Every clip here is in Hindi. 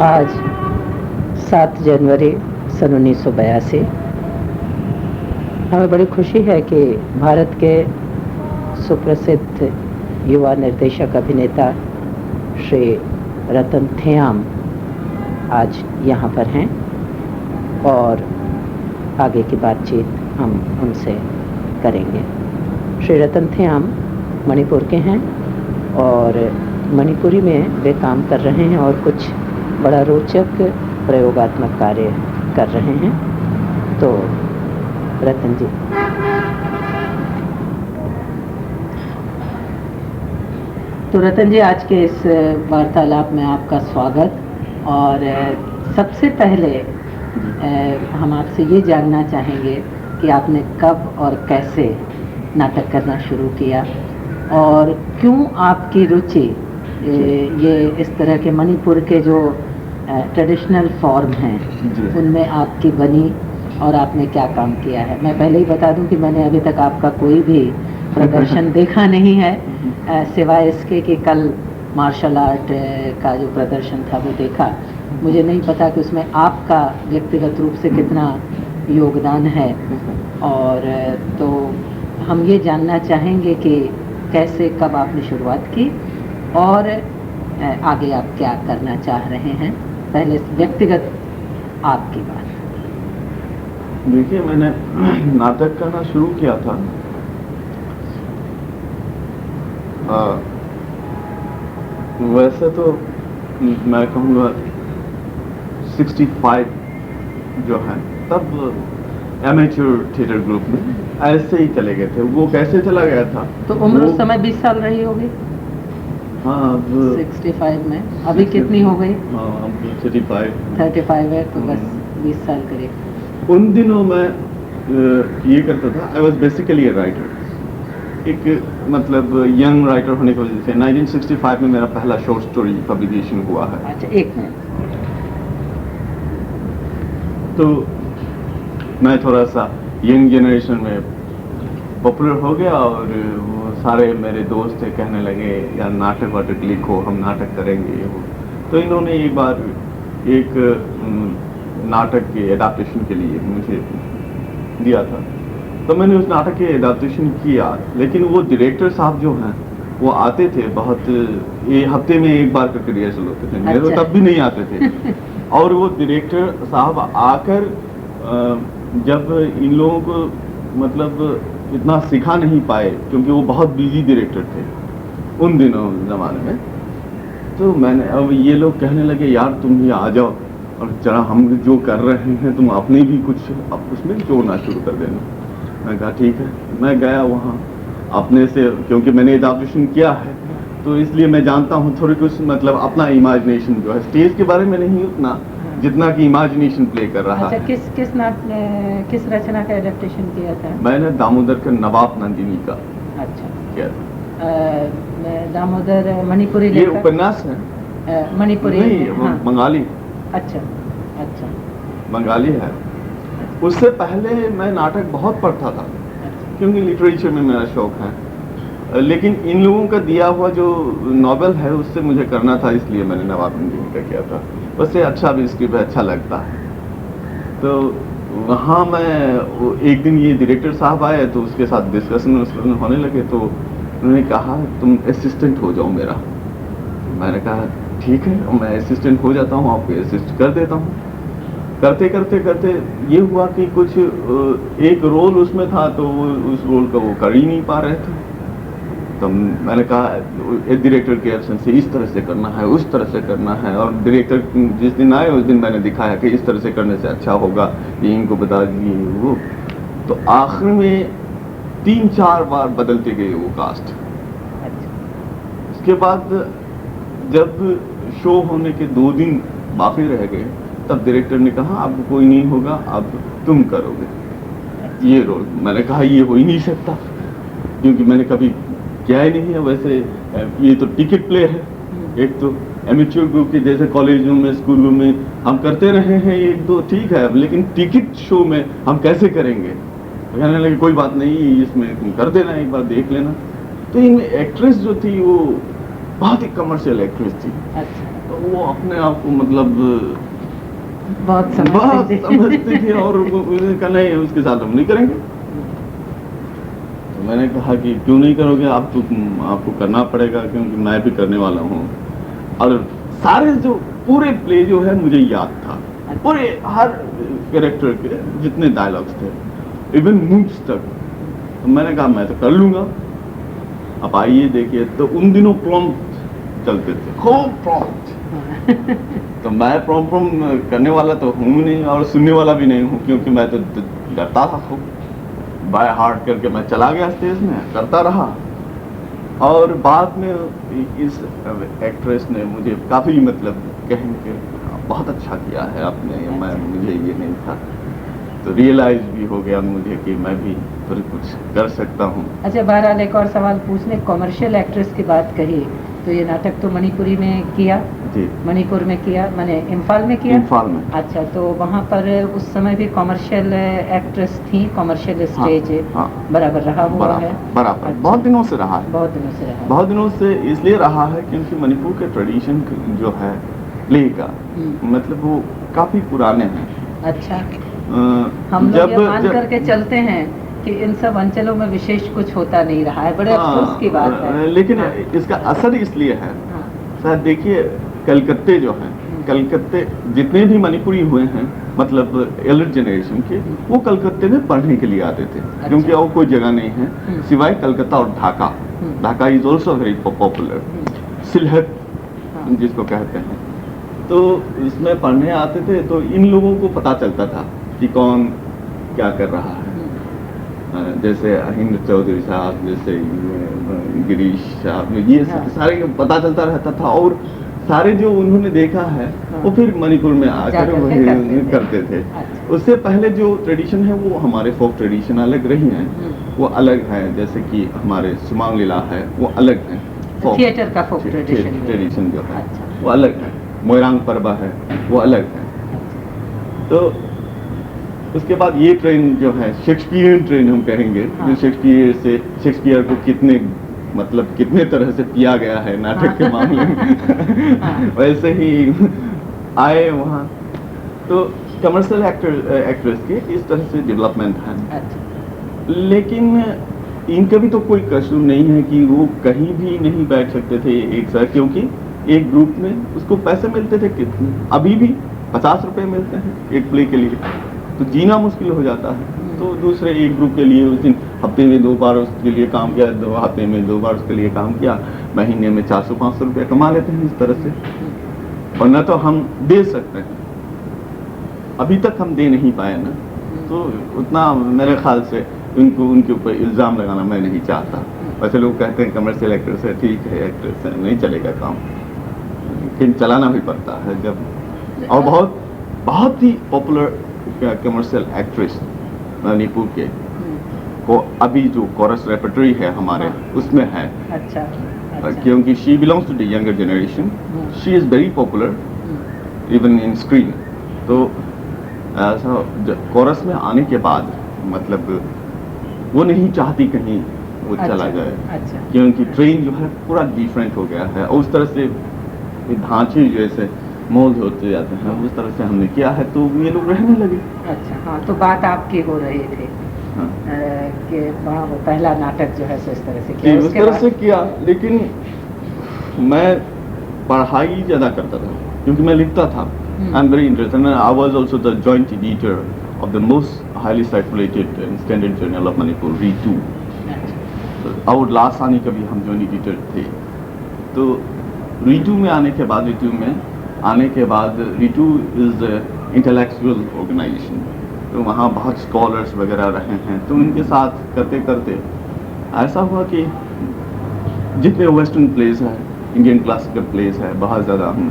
आज 7 जनवरी सन 1982 हमें बड़ी खुशी है कि भारत के सुप्रसिद्ध युवा निर्देशक अभिनेता श्री रतन थेआम आज यहाँ पर हैं और आगे की बातचीत हम उनसे करेंगे। श्री रतन थेआम मणिपुर के हैं और मणिपुरी में वे काम कर रहे हैं और कुछ बड़ा रोचक प्रयोगात्मक कार्य कर रहे हैं। तो रतन जी, आज के इस वार्तालाप में आपका स्वागत। और सबसे पहले हम आपसे ये जानना चाहेंगे कि आपने कब और कैसे नाटक करना शुरू किया और क्यों आपकी रुचि ये इस तरह के मणिपुर के जो ट्रेडिशनल फॉर्म हैं उनमें आपकी बनी और आपने क्या काम किया है। मैं पहले ही बता दूं कि मैंने अभी तक आपका कोई भी प्रदर्शन देखा नहीं है, सिवाय इसके कि कल मार्शल आर्ट का जो प्रदर्शन था वो देखा। मुझे नहीं पता कि उसमें आपका व्यक्तिगत रूप से कितना योगदान है। और तो हम ये जानना चाहेंगे कि कैसे कब आपने शुरुआत की और आगे आप क्या करना चाह रहे हैं। पहले व्यक्तिगत आपकी बात। देखिए, मैंने नाटक करना शुरू किया था वैसे तो मैं कहूँगा 65 जो है तब एमेच्योर थिएटर ग्रुप में ऐसे ही चले गए थे। वो कैसे चला गया था तो उम्र उस समय 20 साल रही होगी। हाँ, 65 में अभी कितनी हो गई? हाँ, 35 है, तो बस 20 साल करीब। उन दिनों मैं ये करता था। I was basically a writer, एक मतलब यंग राइटर होने की वजह से 1965 में मेरा पहला शॉर्ट स्टोरी पब्लिकेशन हुआ है। अच्छा, एक मिनट। तो मैं थोड़ा सा यंग जनरेशन में पॉपुलर हो गया और वो सारे मेरे दोस्त थे कहने लगे यार नाटक वाटक लिखो, हम नाटक करेंगे ये वो। तो इन्होंने एक बार एक नाटक के एडाप्टेशन के लिए मुझे दिया था। तो मैंने उस नाटक के एडाप्टेशन किया, लेकिन वो डायरेक्टर साहब जो हैं वो आते थे बहुत, ये हफ्ते में एक बार करके रिहर्सल होते थे। मेरे तो तब भी नहीं आते थे। और वो डायरेक्टर साहब आकर जब इन लोगों को मतलब इतना सिखा नहीं पाए क्योंकि वो बहुत बिजी डायरेक्टर थे उन दिनों ज़माने में। तो मैंने अब ये लोग कहने लगे यार तुम भी आ जाओ और जरा हम जो कर रहे हैं तुम अपने भी कुछ उसमें जोड़ना शुरू कर देना। मैं कहा ठीक है। मैं गया वहाँ अपने से, क्योंकि मैंने एडाप्टेशन किया है तो इसलिए मैं जानता हूँ थोड़ी कुछ, मतलब अपना इमेजिनेशन जो है स्टेज के बारे में नहीं उतना जितना कि इमेजिनेशन प्ले कर रहा है। किस रचना का एडेप्टेशन किया था? मैंने दामोदर के नवाब नंदिनी का किया था। दामोदर मणिपुरी ये उपन्यास है? मणिपुरी नहीं, हाँ। बंगाली। अच्छा, बंगाली है। उससे पहले मैं नाटक बहुत पढ़ता था क्योंकि लिटरेचर में मेरा शौक है, लेकिन इन लोगों का दिया हुआ जो नॉवेल है उससे मुझे करना था, इसलिए मैंने नवाब नंदिनी का किया था। उससे अच्छा भी स्क्रिप्ट अच्छा लगता है। तो वहाँ मैं एक दिन ये डायरेक्टर साहब आए तो उसके साथ डिस्कशन होने लगे। तो उन्होंने कहा तुम असिस्टेंट हो जाओ मेरा। मैंने कहा ठीक है, मैं असिस्टेंट हो जाता हूँ, आपको असिस्ट कर देता हूँ। करते करते करते ये हुआ कि कुछ एक रोल उसमें था तो वो उस रोल का वो कर ही नहीं पा रहे थे। तो मैंने कहा डायरेक्टर के एब्सेंस से इस तरह से करना है, उस तरह से करना है। और डायरेक्टर जिस दिन आए उस दिन मैंने दिखाया कि इस तरह से करने से अच्छा होगा, ये इनको बता दिए वो। तो आखिर में 3-4 बार बदलते गए वो कास्ट। इसके बाद जब शो होने के 2 दिन बाकी रह गए तब डायरेक्टर ने कहा अब कोई नहीं होगा, अब तुम करोगे ये रोल। मैंने कहा ये हो ही नहीं सकता क्योंकि मैंने कभी किया ही नहीं है। वैसे ये तो टिकट प्ले है, एक तो एमेच्योर ग्रुप के जैसे कॉलेजों में स्कूलों में हम करते रहे हैं, एक तो ठीक है, लेकिन टिकट शो में हम कैसे करेंगे? कहने लगे कोई बात नहीं, इसमें तुम कर देना, एक बार देख लेना। तो इन एक्ट्रेस जो थी वो बहुत ही कमर्शियल एक्ट्रेस थी। तो वो अपने आप को मतलब बहुत बहुत समझते समझती थी और उसने कहा नहीं उसके साथ हम नहीं करेंगे। तो मैंने कहा कि क्यों नहीं करोगे आप, तो आपको करना पड़ेगा क्योंकि मैं भी करने वाला हूँ। और सारे जो पूरे प्ले जो है मुझे याद था, पूरे हर कैरेक्टर के जितने डायलॉग्स थे, इवन मूव्स तक। तो मैंने कहा मैं तो कर लूंगा, आप आइए देखिए। तो उन दिनों प्रॉम्प्ट चलते थे, खूब प्रॉम्प्ट। तो मैं प्रॉम्प्ट करने वाला तो हूँ नहीं और सुनने वाला भी नहीं हूँ, क्योंकि मैं तो डरता था खूब। बाय हार्ट करके मैं चला गया स्टेज में, करता रहा। और बाद में इस एक्ट्रेस ने मुझे काफ़ी मतलब कहेंगे बहुत अच्छा किया है आपने, मैं मुझे ये नहीं था। तो रियलाइज भी हो गया मुझे कि मैं भी फिर कुछ कर सकता हूँ। अच्छा, बहरहाल एक और सवाल पूछने, कॉमर्शियल एक्ट्रेस की बात कही तो ये नाटक तो मणिपुरी में किया? जी, मणिपुर में किया, मैंने इम्फाल में किया। इम्फाल में। अच्छा, तो वहाँ पर उस समय भी कॉमर्शियल एक्ट्रेस थी, कॉमर्शियल स्टेज हाँ, बराबर रहा हुआ है? बराबर अच्छा, बहुत दिनों से रहा है। बहुत दिनों से रहा है। बहुत दिनों से इसलिए रहा है क्योंकि मणिपुर के ट्रेडिशन जो है प्ले का, मतलब वो काफ़ी पुराने हैं। अच्छा, हम लोग ये मान जब करके चलते हैं कि इन सब अंचलों में विशेष कुछ होता नहीं रहा है, बड़े अफसोस की बात है। लेकिन हाँ, इसका असर इसलिए है, हाँ, शायद देखिए कलकत्ते जो हैं, कलकत्ते जितने भी मणिपुरी हुए हैं मतलब एल्डर जनरेशन के, वो कलकत्ते में पढ़ने के लिए आते थे। क्योंकि और कोई जगह नहीं है सिवाय कलकत्ता और Dhaka. Dhaka is also very popular, Sylhet जिसको कहते हैं। तो इसमें पढ़ने आते थे, तो इन लोगों को पता चलता था कि कौन क्या कर रहा है। जैसे हिंद चौधरी साहब, जैसे गिरीश साहब, ये सारे पता चलता रहता था। और सारे जो उन्होंने देखा है वो फिर मणिपुर में आकर करते थे। उससे पहले जो ट्रेडिशन है वो हमारे फोक ट्रेडिशन अलग रही हैं, वो अलग है। जैसे कि हमारे सुमांग लीला है वो अलग है, थिएटर का फोक ट्रेडिशन जो है वो अलग है। मोयरांग परबा है वो अलग है। तो उसके बाद ये ट्रेन जो है शेक्सपियरियन ट्रेन हम कहेंगे, जो शेक्सपियर को कितने तरह से पिया गया है नाटक के मामले में वैसे ही आए वहाँ। तो कमर्शियल एक्ट्रेस के इस तरह से डेवलपमेंट है। लेकिन इनका भी तो कोई कसूर नहीं है कि वो कहीं भी नहीं बैठ सकते थे एक साथ, क्योंकि एक ग्रुप में उसको पैसे मिलते थे कितने, अभी भी 50 रुपए मिलते हैं एक प्ले के लिए, तो जीना मुश्किल हो जाता है। तो दूसरे एक ग्रुप के लिए उस दिन हफ्ते में 2 बार उसके लिए काम किया, 2 हफ्ते में 2 बार उसके लिए काम किया, महीने में 400-500 रुपये कमा लेते हैं इस तरह से। और न तो हम दे सकते हैं, अभी तक हम दे नहीं पाए ना, तो उतना मेरे ख्याल से उनके ऊपर इल्ज़ाम लगाना मैं नहीं चाहता। वैसे लोग कहते हैं कमर्शियल एक्ट्रेस है, ठीक है एक्ट्रेस है, नहीं चलेगा काम, लेकिन चलाना भी पड़ता है जब। और बहुत ही पॉपुलर कमर्शियल एक्ट्रेस मणिपुर के को अभी जो कोरस रेपर्टरी है हमारे उसमें है। अच्छा। क्योंकि she belongs to the younger generation, she is very popular even in screen. तो ऐसा कोरस में आने के बाद मतलब वो नहीं चाहती कहीं वो चला जाए, क्योंकि ट्रेन जो है पूरा डिफरेंट हो गया है। और उस तरह से ढांचे जैसे मोल्ड होते जाते हैं, उस तरह से हमने किया है, तो ये लोग रहने लगे। अच्छा, हाँ, तो बात आपकी हो रही थी कि वहाँ वो पहला नाटक जो है इस तरह से किया, उस तरह से किया। लेकिन मैं पढ़ाई ज़्यादा करता था क्योंकि मैं लिखता था। I am very interested. I was also the joint editor of the most highly circulated standard journal of Manipur, Ritu. और लास्ट आने का भी हम जॉइंट एडिटर थे। तो रिटू में आने के बाद रिटू इज इंटेलेक्चुअल ऑर्गेनाइजेशन, तो वहाँ बहुत स्कॉलर्स वगैरह रहे हैं। तो उनके साथ करते करते ऐसा हुआ कि जितने वेस्टर्न प्लेस है, इंडियन क्लासिकल प्लेस है, बहुत ज़्यादा हम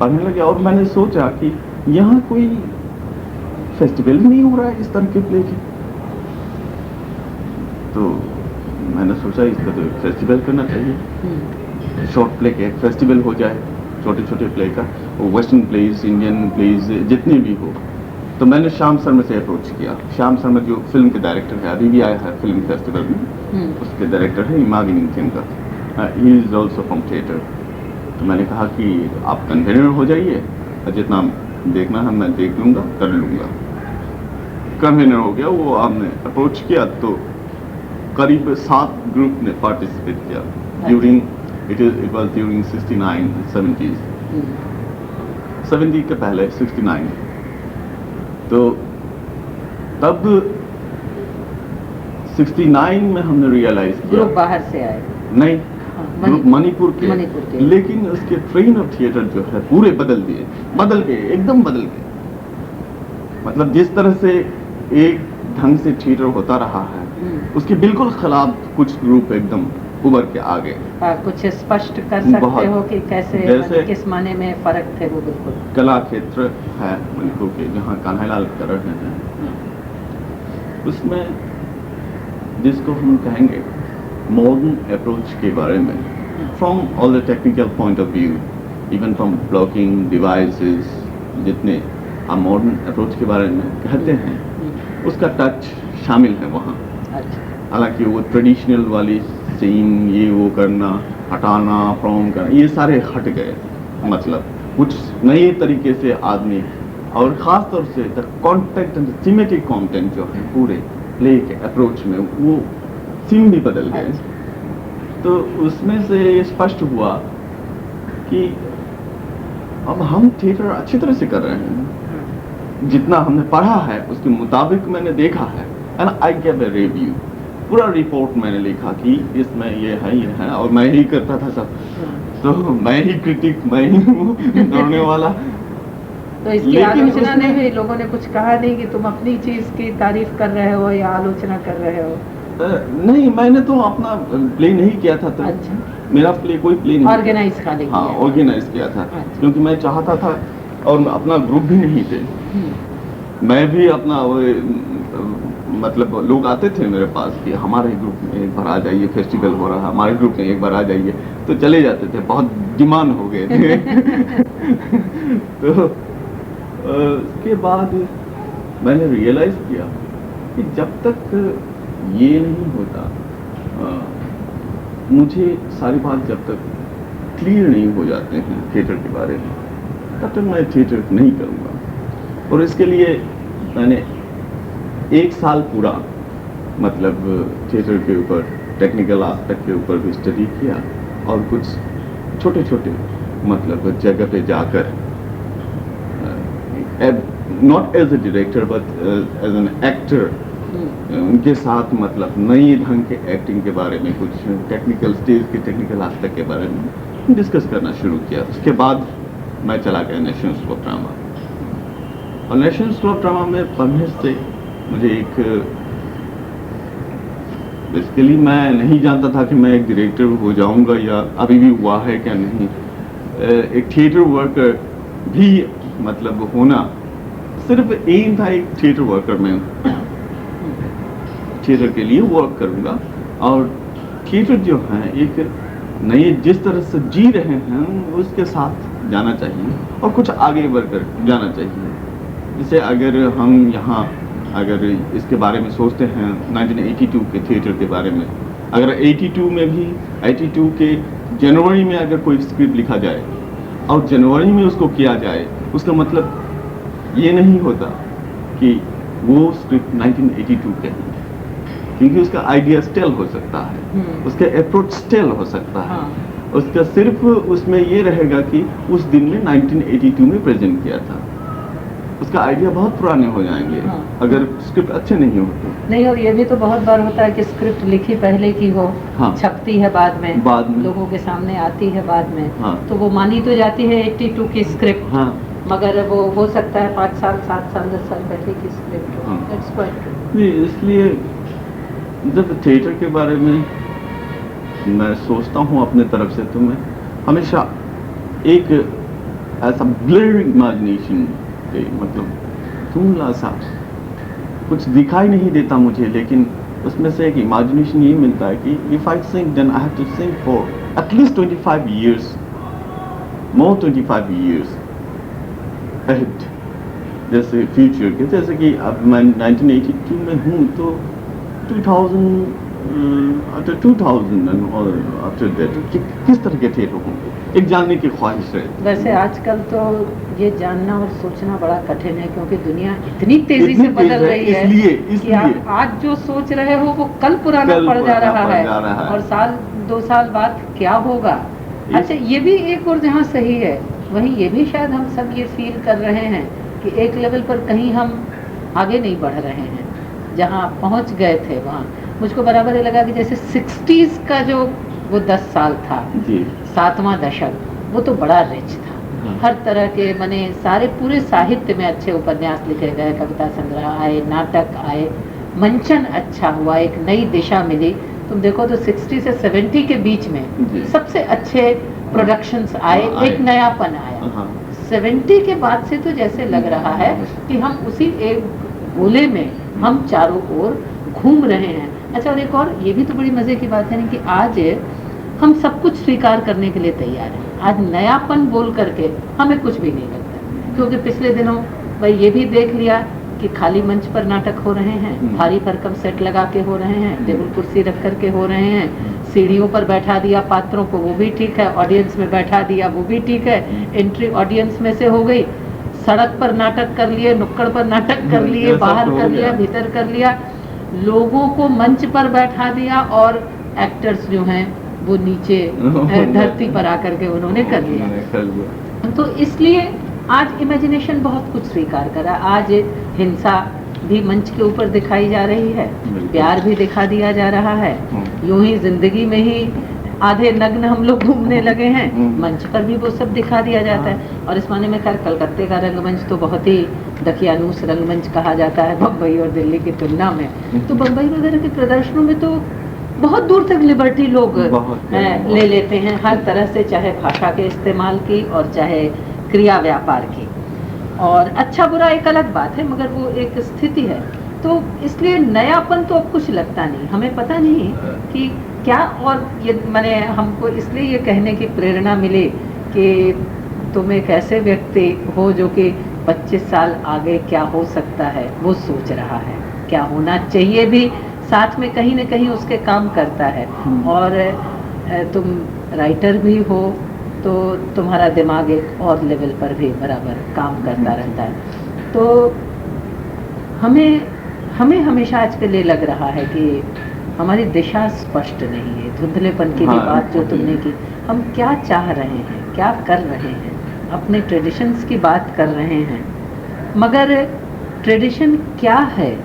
पढ़ने लगे। और मैंने सोचा कि यहाँ कोई फेस्टिवल नहीं हो रहा है इस तरह के प्ले की, तो मैंने सोचा इसका तो फेस्टिवल करना चाहिए। शॉर्ट प्ले के एक फेस्टिवल हो जाए, छोटे छोटे प्ले का, वेस्टर्न प्लेज, इंडियन प्लेज जितने भी हो। तो मैंने श्याम शर्मा से अप्रोच किया। श्याम शर्मा जो फिल्म के डायरेक्टर है, अभी भी आया है फिल्म फेस्टिवल में, उसके डायरेक्टर है इमागिनी थिएटर का, he is also from theatre. तो मैंने कहा कि आप कन्वेनर हो जाइए और जितना देखना है मैं देख लूँगा, कर लूँगा। कन्वेनर हो गया, वो आपने अप्रोच किया तो करीब 7 ग्रुप ने पार्टिसिपेट किया during it was during 69 70s 70 के पहले 69। तो तब 69 में हमने रियलाइज किया ग्रुप बाहर से आए नहीं, ग्रुप मणिपुर के, लेकिन उसके ट्रेन ऑफ थिएटर जो है पूरे बदल गए, एकदम बदल गए। मतलब जिस तरह से एक ढंग से थिएटर होता रहा है उसके बिल्कुल खिलाफ कुछ ग्रुप एकदम उभर के आ गए। कुछ स्पष्ट कर सकते हो कि कैसे, जैसे किस माने में फर्क थे वो? बिल्कुल कला क्षेत्र है मणिपुर के, जहाँ कान्हालाल कर रहे हैं, उसमें जिसको हम कहेंगे मॉडर्न अप्रोच के बारे में, from all the technical point of view, even from blocking devices, जितने हम मॉडर्न अप्रोच के बारे में कहते हैं उसका टच शामिल है वहाँ। हालांकि वो ट्रेडिशनल वाली सीन, ये वो करना, हटाना, फ्रॉम करना, ये सारे हट गए। मतलब कुछ नए तरीके से आदमी, और ख़ास तौर से the content and thematic content जो है पूरे प्ले के अप्रोच में, वो सीन भी बदल गए। तो उसमें से ये स्पष्ट हुआ कि अब हम थिएटर अच्छी तरह से कर रहे हैं, जितना हमने पढ़ा है उसके मुताबिक मैंने देखा है, and I gave a review, पूरा रिपोर्ट मैंने लिखा कि इसमें ये है, और मैं ही करता था सब, तो मैं ही क्रिटिक, मैं ही दौड़ने वाला। तो इसकी आलोचना ने भी, लोगों ने कुछ कहा नहीं कि तुम अपनी चीज की तारीफ कर रहे हो या आलोचना कर रहे हो? नहीं, मैंने तो अपना प्ले नहीं किया था। तो अच्छा। मेरा प्ले कोई प्ले नहीं, ऑर्गेनाइज खाली किया? हाँ, ऑर्गेनाइज किया था। अच्छा। क्योंकि मैं चाहता था, और अपना ग्रुप भी नहीं थे, मैं भी अपना मतलब लोग आते थे मेरे पास कि हमारे ग्रुप में एक बार आ जाइए, फेस्टिवल हो रहा है, हमारे ग्रुप में एक बार आ जाइए, तो चले जाते थे, बहुत डिमांड हो गए थे। तो उसके बाद मैंने रियलाइज किया कि जब तक ये नहीं होता, मुझे सारी बात जब तक क्लियर नहीं हो जाते हैं थिएटर के बारे में, तब तक मैं थिएटर नहीं करूँगा। और इसके लिए मैंने 1 साल पूरा मतलब थिएटर के ऊपर, टेक्निकल एस्पेक्ट के ऊपर भी स्टडी किया, और कुछ छोटे छोटे मतलब जगह पे जाकर, not as a director but as an actor, उनके साथ मतलब नई ढंग के एक्टिंग के बारे में, कुछ टेक्निकल स्टेज के टेक्निकल एस्पेक्ट के बारे में डिस्कस करना शुरू किया। उसके बाद मैं चला गया नेशनल स्कूल ऑफ ड्रामा, और नेशनल स्कूल ऑफ ड्रामा में पढ़ने से मुझे एक, बेसिकली मैं नहीं जानता था कि मैं एक डायरेक्टर हो जाऊंगा या अभी भी हुआ है क्या नहीं। एक थिएटर वर्कर भी मतलब होना, सिर्फ एम था एक थिएटर वर्कर में, थिएटर के लिए वर्क करूंगा, और थिएटर जो है एक नए जिस तरह से जी रहे हैं उसके साथ जाना चाहिए, और कुछ आगे बढ़कर जाना चाहिए। जैसे अगर हम यहाँ अगर इसके बारे में सोचते हैं 1982 के थिएटर के बारे में, अगर 82 में भी 82 के जनवरी में अगर कोई स्क्रिप्ट लिखा जाए और जनवरी में उसको किया जाए, उसका मतलब ये नहीं होता कि वो स्क्रिप्ट 1982 के है, क्योंकि उसका आइडिया स्टिल हो सकता है, उसका अप्रोच स्टिल हो सकता है। उसका सिर्फ उसमें ये रहेगा कि उस दिन में 1982 में प्रेजेंट किया था, उसका आइडिया बहुत पुराने हो जाएंगे अगर स्क्रिप्ट अच्छे नहीं होते। नहीं, और ये भी तो बहुत बार होता है कि स्क्रिप्ट लिखी पहले की हो, छपती है बाद में लोगों के सामने आती है बाद में, तो वो मानी तो जाती है 82 की स्क्रिप्ट, मगर वो हो सकता है 5 साल 7 साल 10 साल पहले की स्क्रिप्ट। इसलिए जब थिएटर के बारे में मैं सोचता हूँ अपने तरफ से, तो मैं हमेशा एक ऐसा ब्लर इमेजिनेशन, मतलब धुंधला सा कुछ दिखाई नहीं देता मुझे, लेकिन उसमें से एक इमेजिनेशन ये मिलता है कि if I sing then I have to sing for at least 25 years, more 25 years ahead, जैसे फ्यूचर के। जैसे कि अब मैं 1982 में हूँ, तो 2000 आफ्टर 2000 और आफ्टर दैट किस तरह के थिएटर होंगे, एक जानने की ख्वाहिश रहती है। वैसे आजकल तो ये जानना और सोचना बड़ा कठिन है, क्योंकि दुनिया इतनी तेजी से बदल रही है कि आप आज जो सोच रहे हो वो कल पुराना पड़ जा रहा है और साल 2 साल बाद क्या होगा। अच्छा, ये भी एक और जहाँ सही है वहीं ये भी शायद हम सब ये फील कर रहे हैं कि एक लेवल पर कहीं हम आगे नहीं बढ़ रहे हैं। जहाँ पहुँच गए थे वहाँ मुझको बराबर ये लगा कि जैसे 60s का जो वो 10 साल था, 7वां दशक, वो तो बड़ा रिच था। हर तरह के माने सारे पूरे साहित्य में अच्छे उपन्यास लिखे गए, कविता संग्रह आए, नाटक आए, मंचन अच्छा हुआ, एक नई दिशा मिली। तुम देखो तो 60 से 70 के बीच में सबसे अच्छे प्रोडक्शंस आए, एक नयापन आया। 70 के बाद से तो जैसे लग रहा है कि हम उसी एक गोले में हम चारों ओर घूम रहे हैं। अच्छा, और एक और ये भी तो बड़ी मजे की बात है ना कि आज हम सब कुछ स्वीकार करने के लिए तैयार हैं। आज नयापन बोल करके हमें कुछ भी नहीं लगता, क्योंकि पिछले दिनों भाई ये भी देख लिया कि खाली मंच पर नाटक हो रहे हैं, भारी भरकम सेट लगा के हो रहे हैं, टेबल कुर्सी रख करके हो रहे हैं, सीढ़ियों पर बैठा दिया पात्रों को, वो भी ठीक है, ऑडियंस में बैठा दिया, वो भी ठीक है, एंट्री ऑडियंस में से हो गई, सड़क पर नाटक कर लिए, नुक्कड़ पर नाटक कर लिए, बाहर कर लिया, भीतर कर लिया, लोगों को मंच पर बैठा दिया और एक्टर्स जो हैं वो नीचे धरती पर आकर के उन्होंने कर लिया। तो इसलिए आज इमेजिनेशन बहुत कुछ स्वीकार करा। आज हिंसा भी मंच के ऊपर दिखाई जा रही है, प्यार भी दिखा दिया जा रहा है, यूं ही जिंदगी में ही आधे नग्न हम लोग घूमने लगे हैं, मंच पर भी वो सब दिखा दिया जाता है। और इस माने में खैर कलकत्ते का रंगमंच तो बहुत ही दकियानूस रंगमंच कहा जाता है बम्बई और दिल्ली की तुलना में। तो बम्बई वगैरह के प्रदर्शनों में तो बहुत दूर तक लिबर्टी लोग ले लेते हैं, हर तरह से, चाहे भाषा के इस्तेमाल की और चाहे क्रिया व्यापार की। और अच्छा बुरा एक अलग बात है, मगर वो एक स्थिति है। तो इसलिए नयापन तो अब कुछ लगता नहीं, हमें पता नहीं कि क्या। और ये मैंने हमको इसलिए ये कहने की प्रेरणा मिली कि तुम एक ऐसे व्यक्ति हो जो कि 25 साल आगे क्या हो सकता है वो सोच रहा है, क्या होना चाहिए भी साथ में कहीं न कहीं उसके काम करता है। और तुम राइटर भी हो तो तुम्हारा दिमाग एक और लेवल पर भी बराबर काम करता रहता है। तो हमें हमेशा आज के लिए लग रहा है कि हमारी दिशा स्पष्ट नहीं है। धुंधलेपन की भी बात जो तुमने की, हम क्या चाह रहे हैं, क्या कर रहे हैं, अपने ट्रेडिशंस की बात कर रहे हैं, मगर ट्रेडिशन क्या है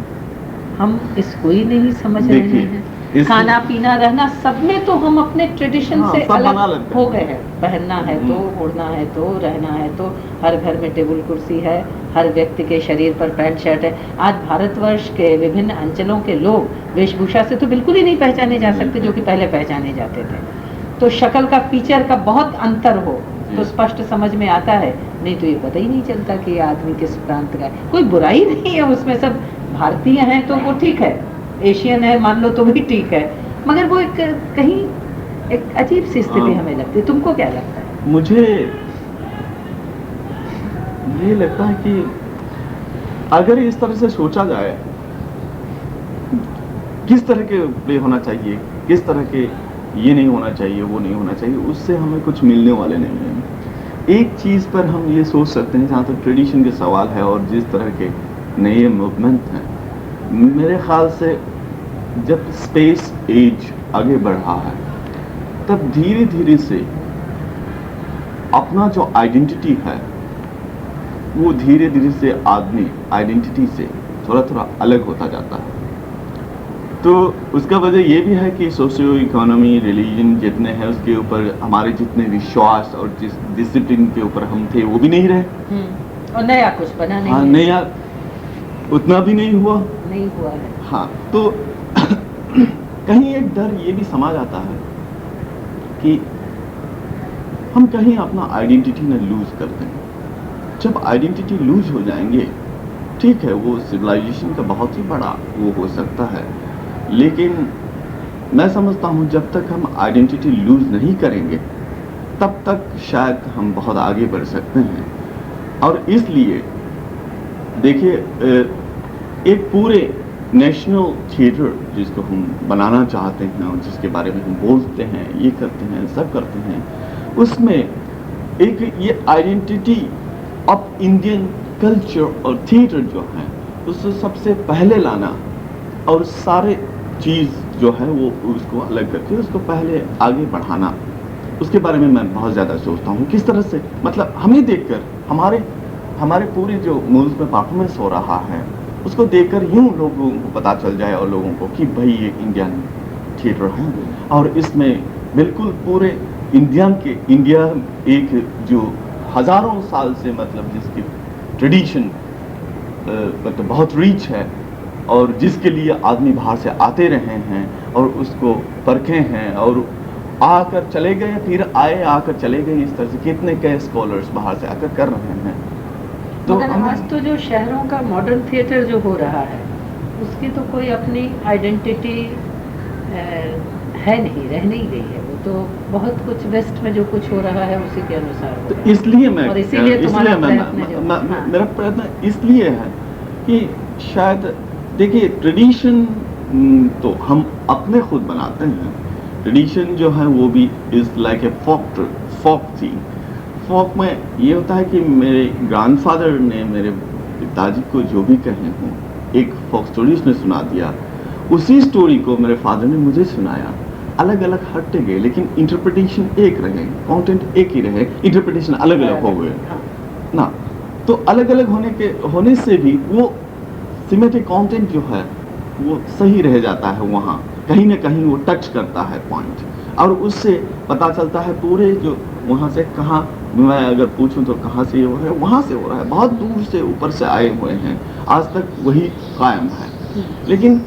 हम इसको ही नहीं समझ रहे हैं। खाना पीना रहना सब में तो हम अपने ट्रेडिशन से अलग हो गए हैं। पहनना है तो, उड़ना है तो, रहना है तो, हर घर में टेबल कुर्सी है, हर व्यक्ति के शरीर पर पैंट शर्ट है। आज भारतवर्ष के विभिन्न अंचलों के लोग वेशभूषा से तो बिल्कुल ही नहीं पहचाने जा सकते जो कि पहले पहचाने जाते थे। तो शक्ल का, फीचर का बहुत अंतर हो तो स्पष्ट समझ में आता है, नहीं तो ये पता ही नहीं चलता कि आदमी किस प्रांत का है। कोई बुराई नहीं है उसमें, सब भारतीय हैं तो वो ठीक है, एशियन है मान लो तो भी ठीक है, मगर वो एक कहीं एक अजीब सी स्थिति हमें लगती है। तुमको क्या लगता है? मुझे ये लगता है कि अगर इस तरह से सोचा जाए किस तरह के प्ले होना चाहिए, किस तरह के ये नहीं होना चाहिए, वो नहीं होना चाहिए, उससे हमें कुछ मिलने वाले नहीं है। एक चीज पर हम ये सोच सकते हैं, जहाँ तक ट्रेडिशन के सवाल है और जिस तरह के नए मूवमेंट हैं, मेरे ख्याल से जब स्पेस एज आगे बढ़ रहा है तब धीरे धीरे से अपना जो आइडेंटिटी है वो धीरे धीरे से आदमी आइडेंटिटी से थोड़ा थोड़ा अलग होता जाता है। तो उसका वजह ये भी है कि सोशियो इकोनॉमी, रिलीजन जितने हैं उसके ऊपर हमारे जितने विश्वास और जिस डिसिप्लिन के ऊपर हम थे वो भी नहीं रहे, और नया कुछ बना नहीं। हाँ, नया उतना भी नहीं हुआ है। हाँ, तो कहीं एक डर ये भी समा जाता है कि हम कहीं अपना आइडेंटिटी न लूज कर दें। जब आइडेंटिटी लूज हो जाएंगे, ठीक है, वो सिविलाइजेशन का बहुत ही बड़ा वो हो सकता है, लेकिन मैं समझता हूँ जब तक हम आइडेंटिटी लूज नहीं करेंगे तब तक शायद हम बहुत आगे बढ़ सकते हैं। और इसलिए देखिए, एक पूरे नेशनल थिएटर जिसको हम बनाना चाहते हैं और जिसके बारे में हम बोलते हैं, ये करते हैं, सब करते हैं, उसमें एक ये आइडेंटिटी ऑफ इंडियन कल्चर और थिएटर जो है उससे सबसे पहले लाना और सारे चीज़ जो है वो उसको अलग करके उसको पहले आगे बढ़ाना, उसके बारे में मैं बहुत ज़्यादा सोचता हूँ। किस तरह से मतलब हमें देखकर हमारे पूरे जो मूवीज़ में परफॉर्मेंस हो रहा है उसको देखकर यूँ लोगों को पता चल जाए और लोगों को कि भाई ये इंडियन थिएटर है और इसमें बिल्कुल पूरे इंडिया एक जो हज़ारों साल से मतलब जिसकी ट्रेडिशन मतलब बहुत रिच है और जिसके लिए आदमी बाहर से आते रहे हैं और उसको परखे हैं और आकर चले गए, फिर आकर चले गए, इस तरह से कितने कई स्कॉलर्स बाहर से आकर कर रहे हैं। तो आज तो जो शहरों का मॉडर्न थिएटर जो हो रहा है उसकी तो कोई अपनी आइडेंटिटी है नहीं, रह नहीं गई है। वो तो बहुत कुछ वेस्ट में जो कुछ हो रहा है उसी के अनुसार हो रहा है। इसलिए मैं और इसीलिए मेरा प्रयत्न इसलिए है कि शायद देखिए ट्रेडिशन तो हम अपने खुद बनाते हैं। ट्रेडिशन जो है वो भी is like a folk thing. Folk में ये होता है कि मेरे ग्रैंडफादर ने मेरे पिताजी को जो भी कहे हों एक फोक स्टोरी उसने सुना दिया, उसी स्टोरी को मेरे फादर ने मुझे सुनाया। अलग अलग हटते गए लेकिन इंटरप्रिटेशन एक रहे, कंटेंट एक ही रहे, इंटरप्रिटेशन अलग अलग हो गए ना। तो अलग अलग होने से भी वो सिमेट्रिक कंटेंट जो है वो सही रह जाता है, वहाँ कहीं ना कहीं वो टच करता है पॉइंट और उससे पता चलता है पूरे जो वहाँ से कहाँ, मैं अगर पूछूं तो कहाँ से ये हो रहा है, वहाँ से हो रहा है, बहुत दूर से ऊपर से आए हुए हैं, आज तक वही कायम है। लेकिन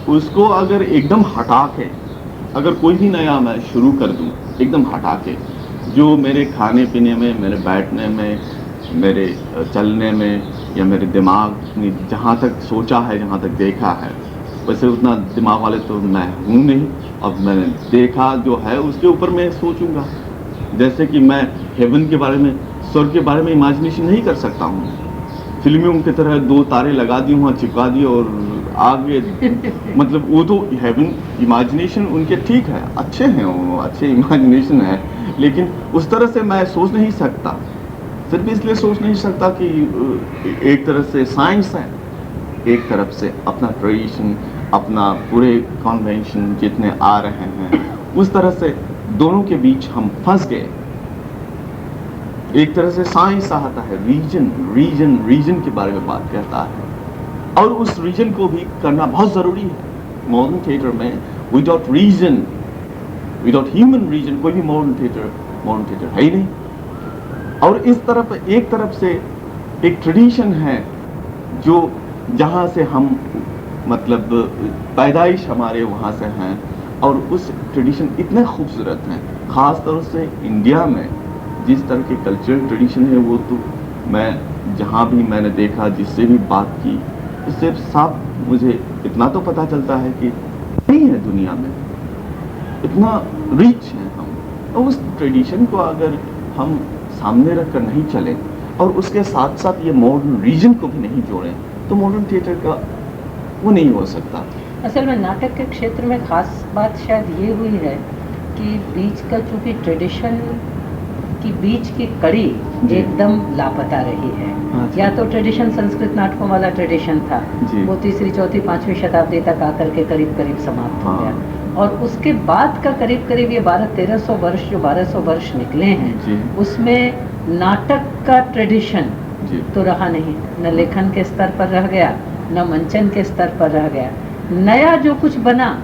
उसको अगर एकदम हटा के अगर कोई भी नया मैं शुरू कर दूं एकदम हटा के, जो मेरे खाने पीने में, मेरे बैठने में, मेरे चलने में या मेरे दिमाग ने जहाँ तक सोचा है, जहाँ तक देखा है, वैसे उतना दिमाग वाले तो मैं हूँ नहीं। अब मैंने देखा जो है उसके ऊपर मैं सोचूंगा। जैसे कि मैं हेवन के बारे में, स्वर्ग के बारे में इमेजिनेशन नहीं कर सकता हूँ। फिल्मों की तरह दो तारे लगा दी वहाँ चिपका दी और आगे मतलब वो तो हेवन इमेजिनेशन उनके ठीक है, अच्छे हैं वो, अच्छे इमेजिनेशन है, लेकिन उस तरह से मैं सोच नहीं सकता। सिर्फ इसलिए सोच नहीं सकता कि एक तरफ से साइंस है, एक तरफ से अपना ट्रेडिशन, अपना पूरे कन्वेंशन जितने आ रहे हैं, उस तरह से दोनों के बीच हम फंस गए। एक तरह से साइंस आता है, रीजन के बारे में बात करता है और उस रीजन को भी करना बहुत ज़रूरी है। मॉडर्न थिएटर में without reason, without human reason कोई भी मॉडर्न थिएटर है ही नहीं। और इस तरफ एक तरफ से एक ट्रेडिशन है जो जहाँ से हम मतलब पैदाइश हमारे वहाँ से हैं और उस ट्रेडिशन इतने खूबसूरत हैं, ख़ास तौर से इंडिया में जिस तरह के कल्चरल ट्रेडिशन है वो तो मैं जहाँ भी मैंने देखा, जिससे भी बात की, इससे साफ मुझे इतना तो पता चलता है कि नहीं है दुनिया में, इतना रिच है हम। और उस ट्रेडिशन को अगर हम सामने रख कर नहीं चले और उसके साथ साथ ये मॉडर्न रीजन को भी नहीं जोड़ें तो मॉडर्न थिएटर का वो नहीं हो सकता। असल में नाटक के क्षेत्र में खास बात शायद ये हुई है कि बीच का चूँकि ट्रेडिशन की बीच की कड़ी एकदम लापता रही है। या तो ट्रेडिशन संस्कृत नाटकों वाला ट्रेडिशन था, वो तीसरी चौथी पांचवी शताब्दी तक आकर के करीब करीब समाप्त हो गया, और उसके बाद का करीब करीब ये 1200-1300 वर्ष जो 1200 वर्ष निकले हैं उसमें नाटक का ट्रेडिशन तो रहा नहीं, न लेखन के स्तर पर रह गया, न मंचन के स्तर पर रह गया। नया जो कुछ बना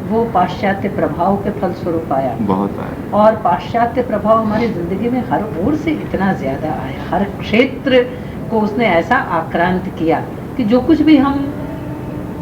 वो पाश्चात्य प्रभाव के फलस्वरूप आया, बहुत आया, और पाश्चात्य प्रभाव हमारी जिंदगी में हर ओर से इतना ज्यादा आया, हर क्षेत्र को उसने ऐसा आक्रांत किया कि जो कुछ भी हम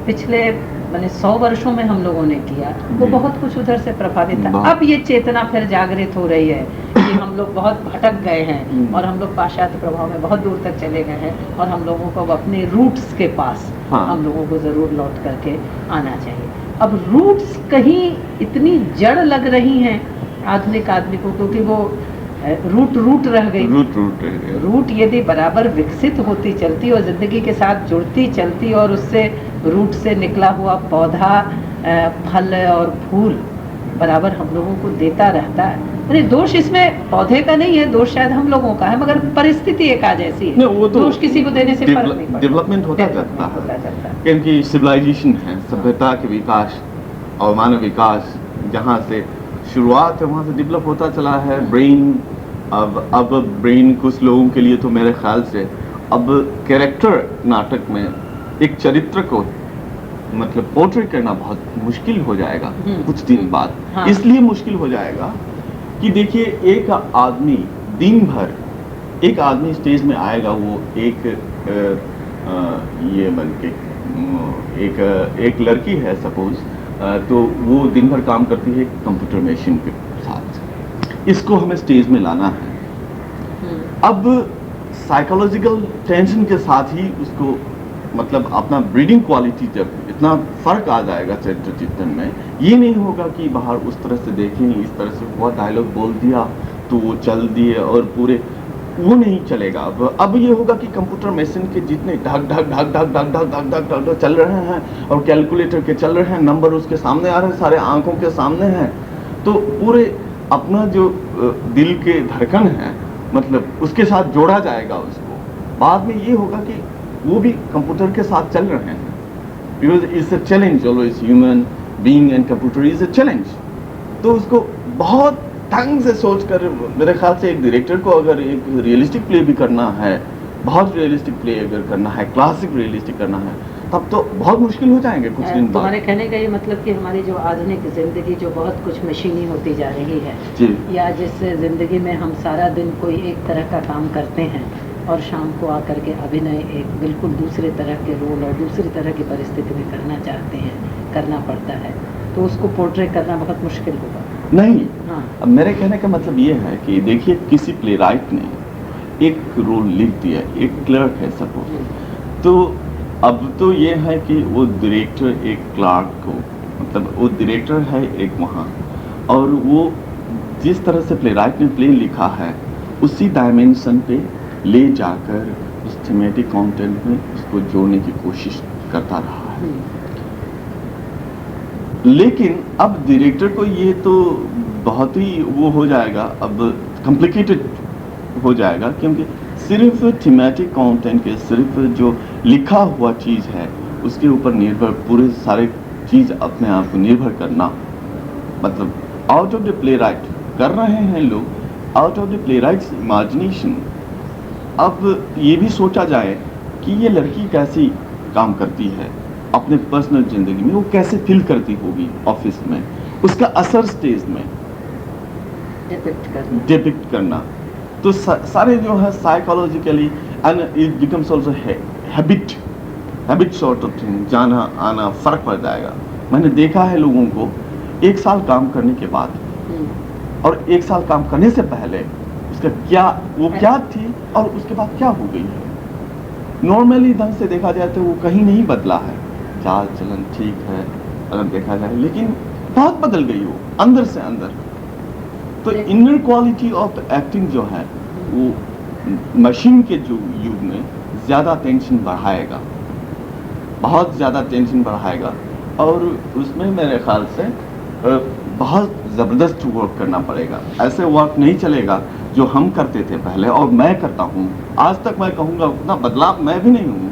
पिछले 100 वर्षों में हम लोगों ने किया वो बहुत कुछ उधर से प्रभावित था। अब ये चेतना फिर जागृत हो रही है कि हम लोग बहुत भटक गए हैं और हम लोग पाश्चात्य प्रभाव में बहुत दूर तक चले गए हैं और हम लोगों को अपने रूट्स के पास हम लोगों को जरूर लौट करके आना चाहिए। अब रूट्स कहीं इतनी जड़ लग रही हैं आधुनिक आदमी को, क्योंकि वो रूट रह गई। रूट यदि बराबर विकसित होती चलती और जिंदगी के साथ जुड़ती चलती और उससे रूट से निकला हुआ पौधा फल और फूल बराबर हम लोगों को देता रहता है अरे दोष इसमें पौधे का नहीं है, दोष शायद हम लोगों का है, मगर परिस्थिति एक आज ऐसी है। नहीं, वो तो दोष किसी को देने से फर्क नहीं पड़ता। डेवलपमेंट होता जाता है, क्योंकि सिविलाइजेशन है, सभ्यता के विकास और मानव विकास जहाँ से शुरुआत है वहाँ से डेवलप होता चला है। ब्रेन अब ब्रेन कुछ लोगों के लिए तो मेरे ख्याल से अब कैरेक्टर नाटक में एक चरित्र को मतलब पोर्ट्रेट करना बहुत मुश्किल हो जाएगा कुछ दिन बाद। हाँ। इसलिए मुश्किल हो जाएगा कि देखिए एक आदमी दिन भर, एक आदमी स्टेज में आएगा, वो एक ये बन के एक लड़की है सपोज, तो वो दिन भर काम करती है कंप्यूटर मशीन के साथ, इसको हमें स्टेज में लाना है। अब साइकोलॉजिकल टेंशन के साथ ही उसको मतलब अपना ब्रीडिंग क्वालिटी जब इतना फर्क आ जाएगा चरित्र चित्रण में, ये नहीं होगा कि बाहर उस तरह से देखें, इस तरह से हुआ डायलॉग बोल दिया तो वो चल दिए और पूरे वो नहीं चलेगा। अब ये होगा कि कंप्यूटर मशीन के जितने ढक ढक ढक ढक ढक ढक ढक ढक ढक ढक चल रहे हैं और कैलकुलेटर के चल रहे हैं, नंबर उसके सामने आ रहे हैं, सारे आंखों के सामने हैं, तो पूरे अपना जो दिल के धड़कन है मतलब उसके साथ जोड़ा जाएगा उसको। बाद में ये होगा कि वो भी कंप्यूटर के साथ चल रहे हैं, because it's a challenge, always human being and computer is a challenge. तो उसको बहुत ढंग से सोचकर, मेरे ख्याल से एक डायरेक्टर को अगर एक रियलिस्टिक प्ले भी करना है, बहुत रियलिस्टिक प्ले अगर करना है, क्लासिक रियलिस्टिक करना है, तब तो बहुत मुश्किल हो जाएंगे कुछ दिन बाद। तुम्हारे कहने का ये मतलब कि हमारी जो आधुनिक जिंदगी जो बहुत कुछ मशीनी होती जा रही है जी, या जिस जिंदगी में हम सारा दिन कोई एक तरह का काम करते हैं और शाम को आकर के अभिनय एक बिल्कुल दूसरे तरह के रोल और दूसरी तरह की परिस्थिति में करना चाहते हैं, करना पड़ता है, तो उसको पोर्ट्रेट करना बहुत मुश्किल होगा। नहीं, हाँ। अब मेरे कहने का मतलब ये है कि देखिए किसी प्ले राइट ने एक रोल लिख दिया, एक क्लर्क है सपोज, तो अब तो ये है कि वो डायरेक्टर एक क्लर्क को मतलब वो डायरेक्टर है एक वहाँ, और वो जिस तरह से प्ले राइट ने प्ले लिखा है उसी डायमेंशन पे ले जाकर उस थीमेटिक कंटेंट में उसको जोड़ने की कोशिश करता रहा है। लेकिन अब डायरेक्टर को ये तो बहुत ही वो हो जाएगा, अब कॉम्प्लिकेटेड हो जाएगा, क्योंकि सिर्फ थीमेटिक कंटेंट के सिर्फ जो लिखा हुआ चीज़ है उसके ऊपर निर्भर पूरे सारे चीज़ अपने आप को निर्भर करना, मतलब out of the play right कर रहे हैं लोग, out of the play rights imagination. अब ये भी सोचा जाए कि ये लड़की कैसी काम करती है अपने पर्सनल जिंदगी में, वो कैसे फील करती होगी ऑफिस में, उसका असर स्टेज में डिपिक्ट करना। तो सारे जो है psychologically and it becomes also habit sort of thing, जाना आना फर्क पड़ जाएगा। मैंने देखा है लोगों को 1 साल काम करने के बाद और 1 साल काम करने से पहले उसका क्या थी और उसके बाद क्या हो गई है। नॉर्मली ढंग से देखा जाए तो वो कहीं नहीं बदला है, चाल चलन ठीक है अगर देखा जाए, लेकिन बहुत बदल गई वो अंदर से अंदर। तो इनर क्वालिटी ऑफ एक्टिंग जो है वो मशीन के जो युग में ज़्यादा टेंशन बढ़ाएगा, बहुत ज़्यादा टेंशन बढ़ाएगा, और उसमें मेरे ख्याल से बहुत ज़बरदस्त वर्क करना पड़ेगा। ऐसे वर्क नहीं चलेगा जो हम करते थे पहले और मैं करता हूँ आज तक। मैं कहूँगा उतना बदलाव मैं भी नहीं हूँ।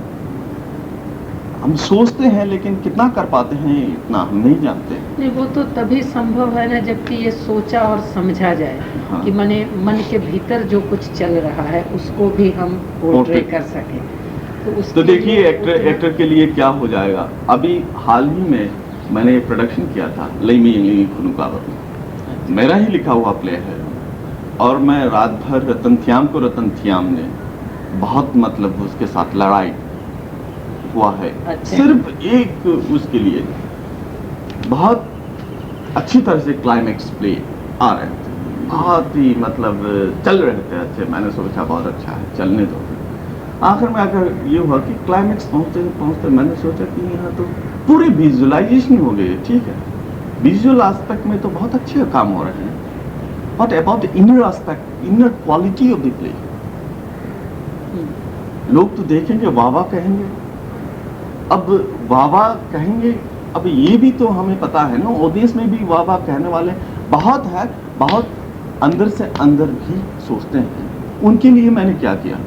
हम सोचते हैं लेकिन कितना कर पाते हैं इतना हम नहीं जानते। नहीं, वो तो तभी संभव है ना जबकि ये सोचा और समझा जाए। हाँ। कि मन के भीतर जो कुछ चल रहा है उसको भी हम पोर्ट्रेट कर सकें। तो देखिए एक्टर के लिए क्या हो जाएगा। अभी हाल ही में मैंने एक प्रोडक्शन किया था लईमी इंगली खुनुकावत, मेरा ही लिखा हुआ प्ले है, और मैं रात भर रतन थियाम ने बहुत मतलब उसके साथ लड़ाई हुआ है। अच्छा। सिर्फ एक उसके लिए बहुत अच्छी तरह से क्लाइमेक्स प्ले आ रहे थे, बहुत ही मतलब चल रहे थे अच्छे। मैंने सोचा बहुत अच्छा है, चलने दो। आखिर में आकर ये हुआ कि क्लाइमेक्स पहुंचते मैंने सोचा कि यहाँ तो पूरी विजुअलाइजेशन हो गई। ठीक है, विजुअल एस्पेक्ट में तो बहुत अच्छे काम हो रहे हैं, but about the inner aspect, inner quality of the play, लोग तो देखेंगे वाह वाह कहेंगे। अब वाह वाह कहेंगे, अब ये भी तो हमें पता है ना, ऑडियंस में भी वाह वाह कहने वाले बहुत है, बहुत अंदर से अंदर भी सोचते हैं। उनके लिए मैंने क्या किया,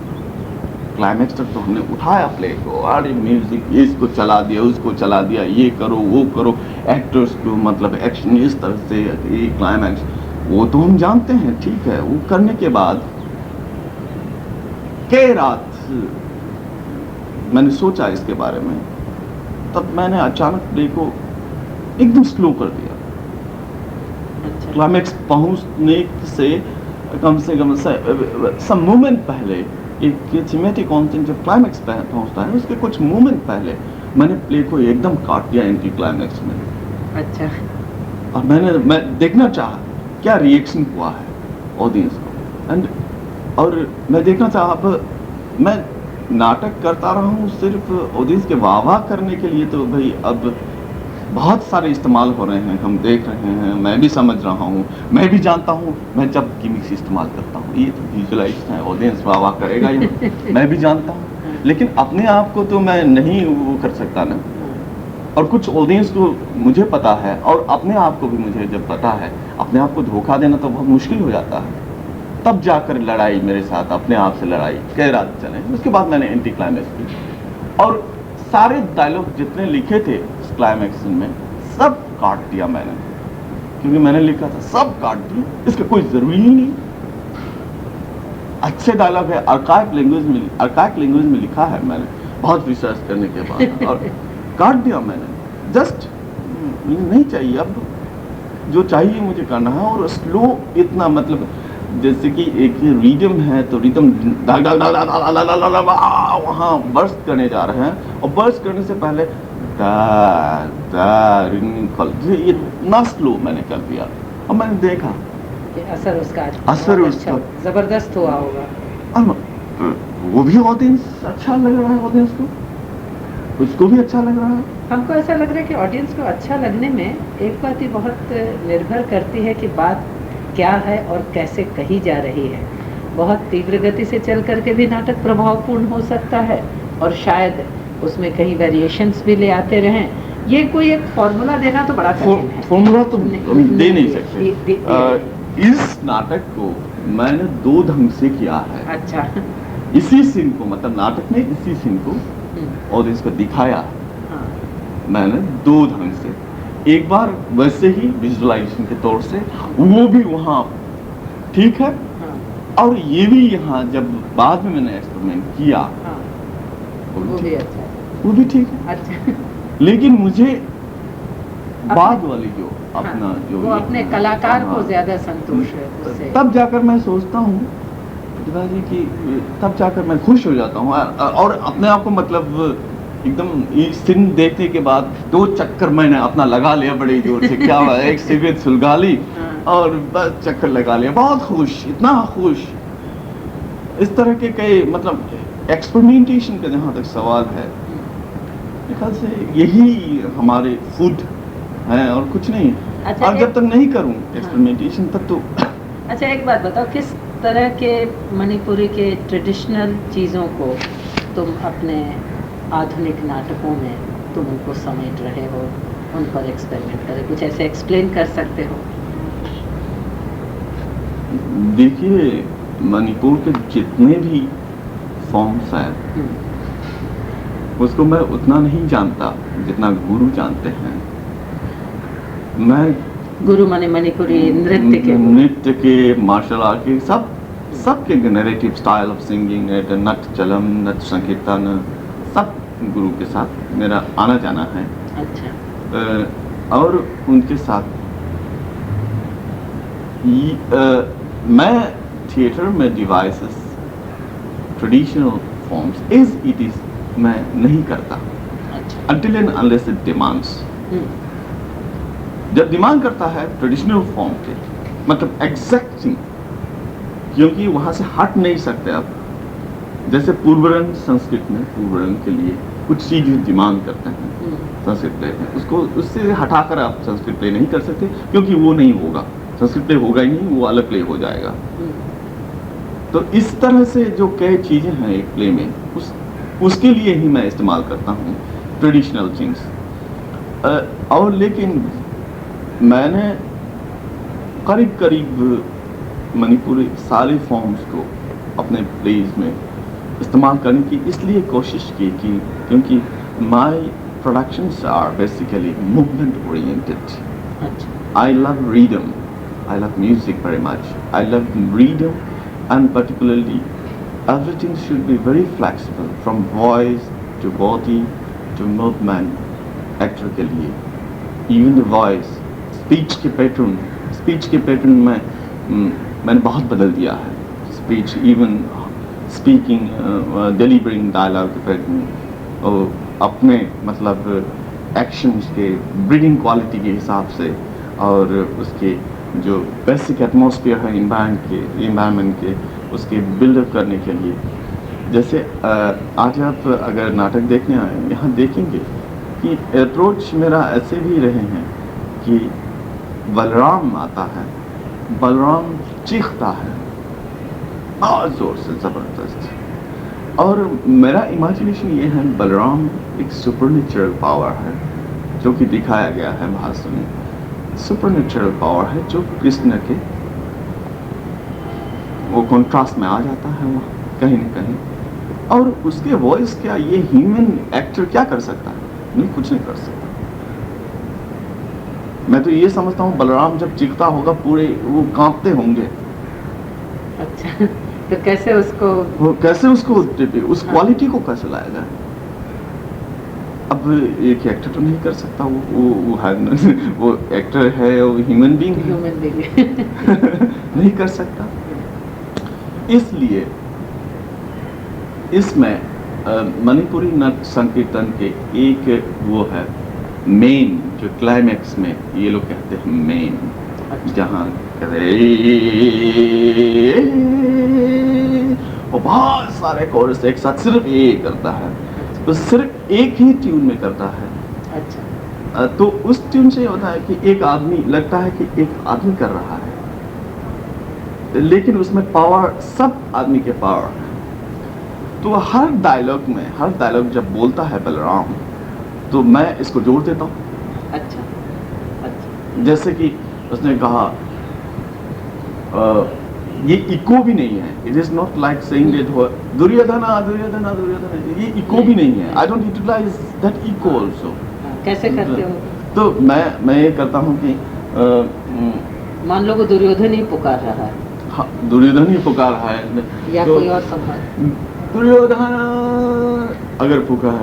क्लाइमैक्स तक तो हमने उठाया प्ले को, अरे म्यूजिक इसको चला दिया, उसको चला दिया, ये करो वो करो, एक्टर्स को मतलब एक्शन इस तरह से, ये क्लाइमैक्स वो तो हम जानते हैं, ठीक है। वो करने के बाद कई रात मैंने सोचा इसके बारे में, तब मैंने अचानक प्ले को एकदम स्लो कर दिया। अच्छा। क्लाइमैक्स पहुंचने से कम सम मोमेंट पहले, एक थीमेटिक कंटेंट जब क्लाइमैक्स पहुंचता है उसके कुछ मोमेंट पहले मैंने प्ले को एकदम काट दिया एंटी क्लाइमैक्स में। अच्छा। और मैं देखना चाहा क्या रिएक्शन हुआ है ऑडियंस को, एंड और मैं देखना चाहा। अब मैं नाटक करता रहा हूँ सिर्फ ऑडियंस के वाह करने के लिए, तो भाई अब बहुत सारे इस्तेमाल हो रहे हैं, हम देख रहे हैं, मैं भी समझ रहा हूँ, मैं भी जानता हूँ। मैं जब गिमिक्स इस्तेमाल करता हूँ ये तो विजुअलाइज है, ऑडियंस वाह करेगा ही, मैं भी जानता हूँ, लेकिन अपने आप को तो मैं नहीं वो कर सकता ना। और कुछ ऑडियंस को मुझे पता है और अपने आप को भी मुझे जब पता है, अपने आप को धोखा देना तो बहुत मुश्किल हो जाता है। तब जाकर लड़ाई मेरे साथ, अपने आप से लड़ाई कई रात चले। उसके बाद मैंने एंटी क्लाइमैक्स की और सारे डायलॉग जितने लिखे थे क्लाइमैक्स में सब काट दिया मैंने, क्योंकि मैंने लिखा था सब काट दिया, इसका कोई जरूरी ही नहीं। अच्छे डायलॉग है, आर्काइव लैंग्वेज में लिखा है मैंने बहुत रिसर्च करने के बाद, और काट दिया मैंने। जस्ट नहीं चाहिए, अब जो चाहिए मुझे करना है। और स्लो इतना मतलब जैसे कि एक रिदम है तो रिदम वहाँ बर्स्ट करने जा रहे हैं, और बर्स्ट करने से पहले इतना स्लो मैंने कर दिया। और मैंने देखा कि असर उसका जबरदस्त हुआ होगा। वो भी ऑडियंस अच्छा लग रहा है, ऑडियंस को उसको भी अच्छा लग रहा है। हमको ऐसा लग रहा है कि ऑडियंस को अच्छा लगने में एक बात ही बहुत निर्भर करती है कि बात क्या है और कैसे कही जा रही है। बहुत तीव्र गति से चल करके भी नाटक प्रभावपूर्ण हो सकता है, और शायद उसमें कहीं वेरिएशंस भी ले आते रहें। ये कोई एक फॉर्मूला देना तो बड़ा कठिन है। फॉर्मूला तो दे नहीं सकते। इस नाटक को मैंने दो ढंग से किया है। अच्छा। इसी सीन को, मतलब नाटक में इसी सीन को ऑडियंस को दिखाया। हाँ। मैंने दो ढंग से, एक बार वैसे ही विजुअलाइजेशन के तौर से, वो भी वहाँ ठीक है। हाँ। और ये भी यहाँ जब बाद में मैंने एक्सपेरिमेंट किया, हाँ। वो भी अच्छा है, वो भी ठीक है। अच्छा। लेकिन मुझे बाद वाली जो अपना हाँ, जो वो अपने कलाकार को ज्यादा संतोष है उससे। तब जाकर मैं सोचता हूँ पिताजी की, तब जाकर मैं खुश हो जाता हूँ। और अपने आप को मतलब एकदम ये सीन देखने के बाद 2 चक्कर मैंने अपना लगा लिया बड़े जोर से, क्या हुआ, एक सिगरेट सुलगा ली और बस चक्कर लगा लिया, बहुत खुश, इतना खुश। इस तरह के कई मतलब एक्सपेरिमेंटेशन का जहाँ तक सवाल है, ख्याल से यही हमारे फूड है और कुछ नहीं। अच्छा, और जब तक नहीं करूँ एक्सपेरिमेंटेशन तब तो। अच्छा, एक बात बताओ, किस तरह के मणिपुरी के ट्रेडिशनल चीज़ों को तुम अपने आधुनिक नाटकों में तुम उनको समेट रहे हो, उन पर एक्सपेरिमेंट करें, कुछ ऐसे एक्सप्लेन कर सकते हो? देखिए, मणिपुर के जितने भी फॉर्म्स हैं उसको मैं उतना नहीं जानता जितना गुरु जानते हैं। मैं गुरु माने मणिपुरी नृत्य के मार्शल आर्ट के सबके नैरेटिव स्टाइल ऑफ सिंगिंग, नट चलम, नट संकीर्तन, सब गुरु के साथ मेरा आना जाना है। अच्छा। और उनके साथ मैं थिएटर में devices, traditional forms as it is मैं नहीं करता। अच्छा। until and unless it demands। जब डिमांड करता है ट्रेडिशनल फॉर्म के, मतलब एग्जैक्ट थिंग, क्योंकि वहां से हट नहीं सकते आप। जैसे पूर्वरंग संस्कृत में पूर्वरंग के लिए कुछ चीजें डिमांड करते हैं संस्कृत प्ले में, उसको उससे हटाकर आप संस्कृत प्ले नहीं कर सकते, क्योंकि वो नहीं होगा, संस्कृत प्ले होगा ही नहीं, वो अलग प्ले हो जाएगा। तो इस तरह से जो कई चीजें हैं एक प्ले में, उसके लिए ही मैं इस्तेमाल करता हूँ ट्रेडिशनल थिंग्स। और लेकिन मैंने करीब मणिपुरी सारे फॉर्म्स को अपने प्लेज में इस्तेमाल करने की इसलिए कोशिश की कि क्योंकि my productions are basically movement oriented. I love rhythm. I love music very much. I love rhythm, and particularly everything should be very flexible from voice to body to movement. Actor के लिए even the voice, speech के पैटर्न में मैंने बहुत बदल दिया है. Speech even speaking, delivering dialogue के पैटर्न और अपने मतलब एक्शंस के ब्रीडिंग क्वालिटी के हिसाब से और उसके जो बेसिक एटमॉस्फेयर है इन्वायरमेंट के उसके बिल्डअप करने के लिए. जैसे आज आप अगर नाटक देखने आए यहाँ देखेंगे कि अप्रोच मेरा ऐसे भी रहे हैं कि बलराम आता है, बलराम चीखता है बहुत जोर से ज़बरदस्त, और मेरा इमेजिनेशन ये है बलराम एक सुपरनेचुरल पावर है जो कि दिखाया गया है भाषण में. सुपरनेचुरल पावर है जो कृष्ण के वो कॉन्ट्रास्ट में आ जाता है वहाँ कहीं न कहीं. और उसके वॉइस क्या ये ह्यूमन एक्टर क्या कर सकता है? नहीं, कुछ नहीं कर सकता. मैं तो ये समझता हूँ बलराम जब चीखता होगा पूरे वो कांपते होंगे. अच्छा, तो कैसे उसको उस क्वालिटी को कैसे लाया जाए? अब एक एक्टर तो नहीं कर सकता. वो एक्टर है, वो ह्यूमन बीइंग नहीं कर सकता. इसलिए इसमें मणिपुरी नृत्य संकीर्तन के एक वो है मेन, जो क्लाइमैक्स में ये लोग कहते हैं मेन, जहाँ और बहुत सारे कोरस एक साथ सिर्फ ये करता है, तो सिर्फ एक ही ट्यून में करता है. अच्छा. तो उस ट्यून से होता है कि एक आदमी लगता है कि एक आदमी कर रहा है, लेकिन उसमें पावर सब आदमी के पावर है. तो हर डायलॉग जब बोलता है बलराम तो मैं इसको जोड़ देता हूँ. अच्छा. जैसे कि उसने कहा ये इको भी नहीं है. It is not like saying that Duryodhana, ये इको भी नहीं है. I don't utilise that echo also. कैसे करते हो? तो मैं ये करता हूँ कि मान लो वो दुर्योधन ही पुकार रहा है. हाँ, दुर्योधन ही पुकार रहा है या तो, कोई और संबंध दुर्योधन अगर पुकार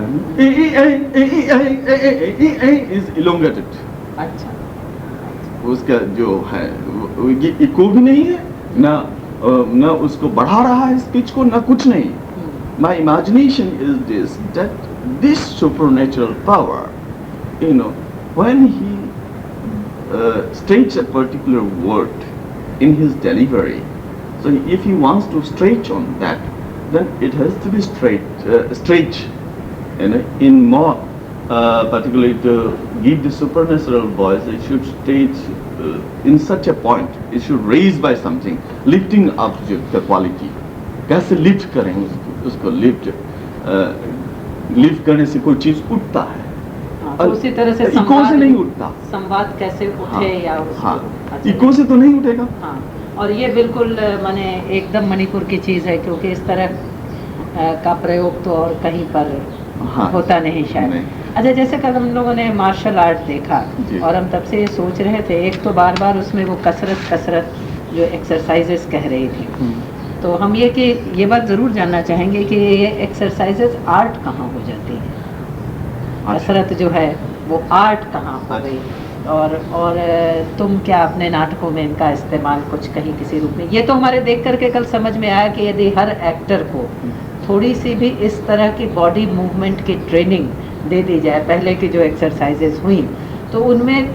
इज इलोंगेटेड. अच्छा. उसका जो है ये इको भी नहीं है, ना उसको बढ़ा रहा है स्पीच को, ना कुछ नहीं. My imagination is this supernatural power, you know, when he states a particular word in his delivery, so if he wants to stretch on that, then it has to be stretch, you know, in more particularly to give the supernatural voice. It should stage in such a point. It should raise by something, lifting up the quality. कैसे लिफ्ट करें उसको लिफ्ट करने से कोई चीज उठता है. तो उसी तरह से इको से नहीं उठता. संवाद कैसे उठे. हाँ, या हाँ, इको से तो नहीं उठेगा. हाँ, और ये बिल्कुल माने एकदम मणिपुर की चीज़ है, क्योंकि इस तरह का प्रयोग तो और कहीं पर होता नहीं शायद. अच्छा, जैसे कल हम लोगों ने मार्शल आर्ट देखा और हम तब से ये सोच रहे थे, एक तो बार बार उसमें वो कसरत जो एक्सरसाइजेस कह रही थी, तो हम ये बात ज़रूर जानना चाहेंगे कि ये एक्सरसाइजेस आर्ट कहाँ हो जाती है? कसरत जो है वो आर्ट कहाँ हो गई? और तुम क्या अपने नाटकों में इनका इस्तेमाल कुछ कहीं किसी रूप में? ये तो हमारे देख करके कल समझ में आया कि यदि हर एक्टर को थोड़ी सी भी इस तरह की बॉडी मूवमेंट की ट्रेनिंग दे दी जाए, पहले की जो एक्सरसाइजेज हुई, तो उनमें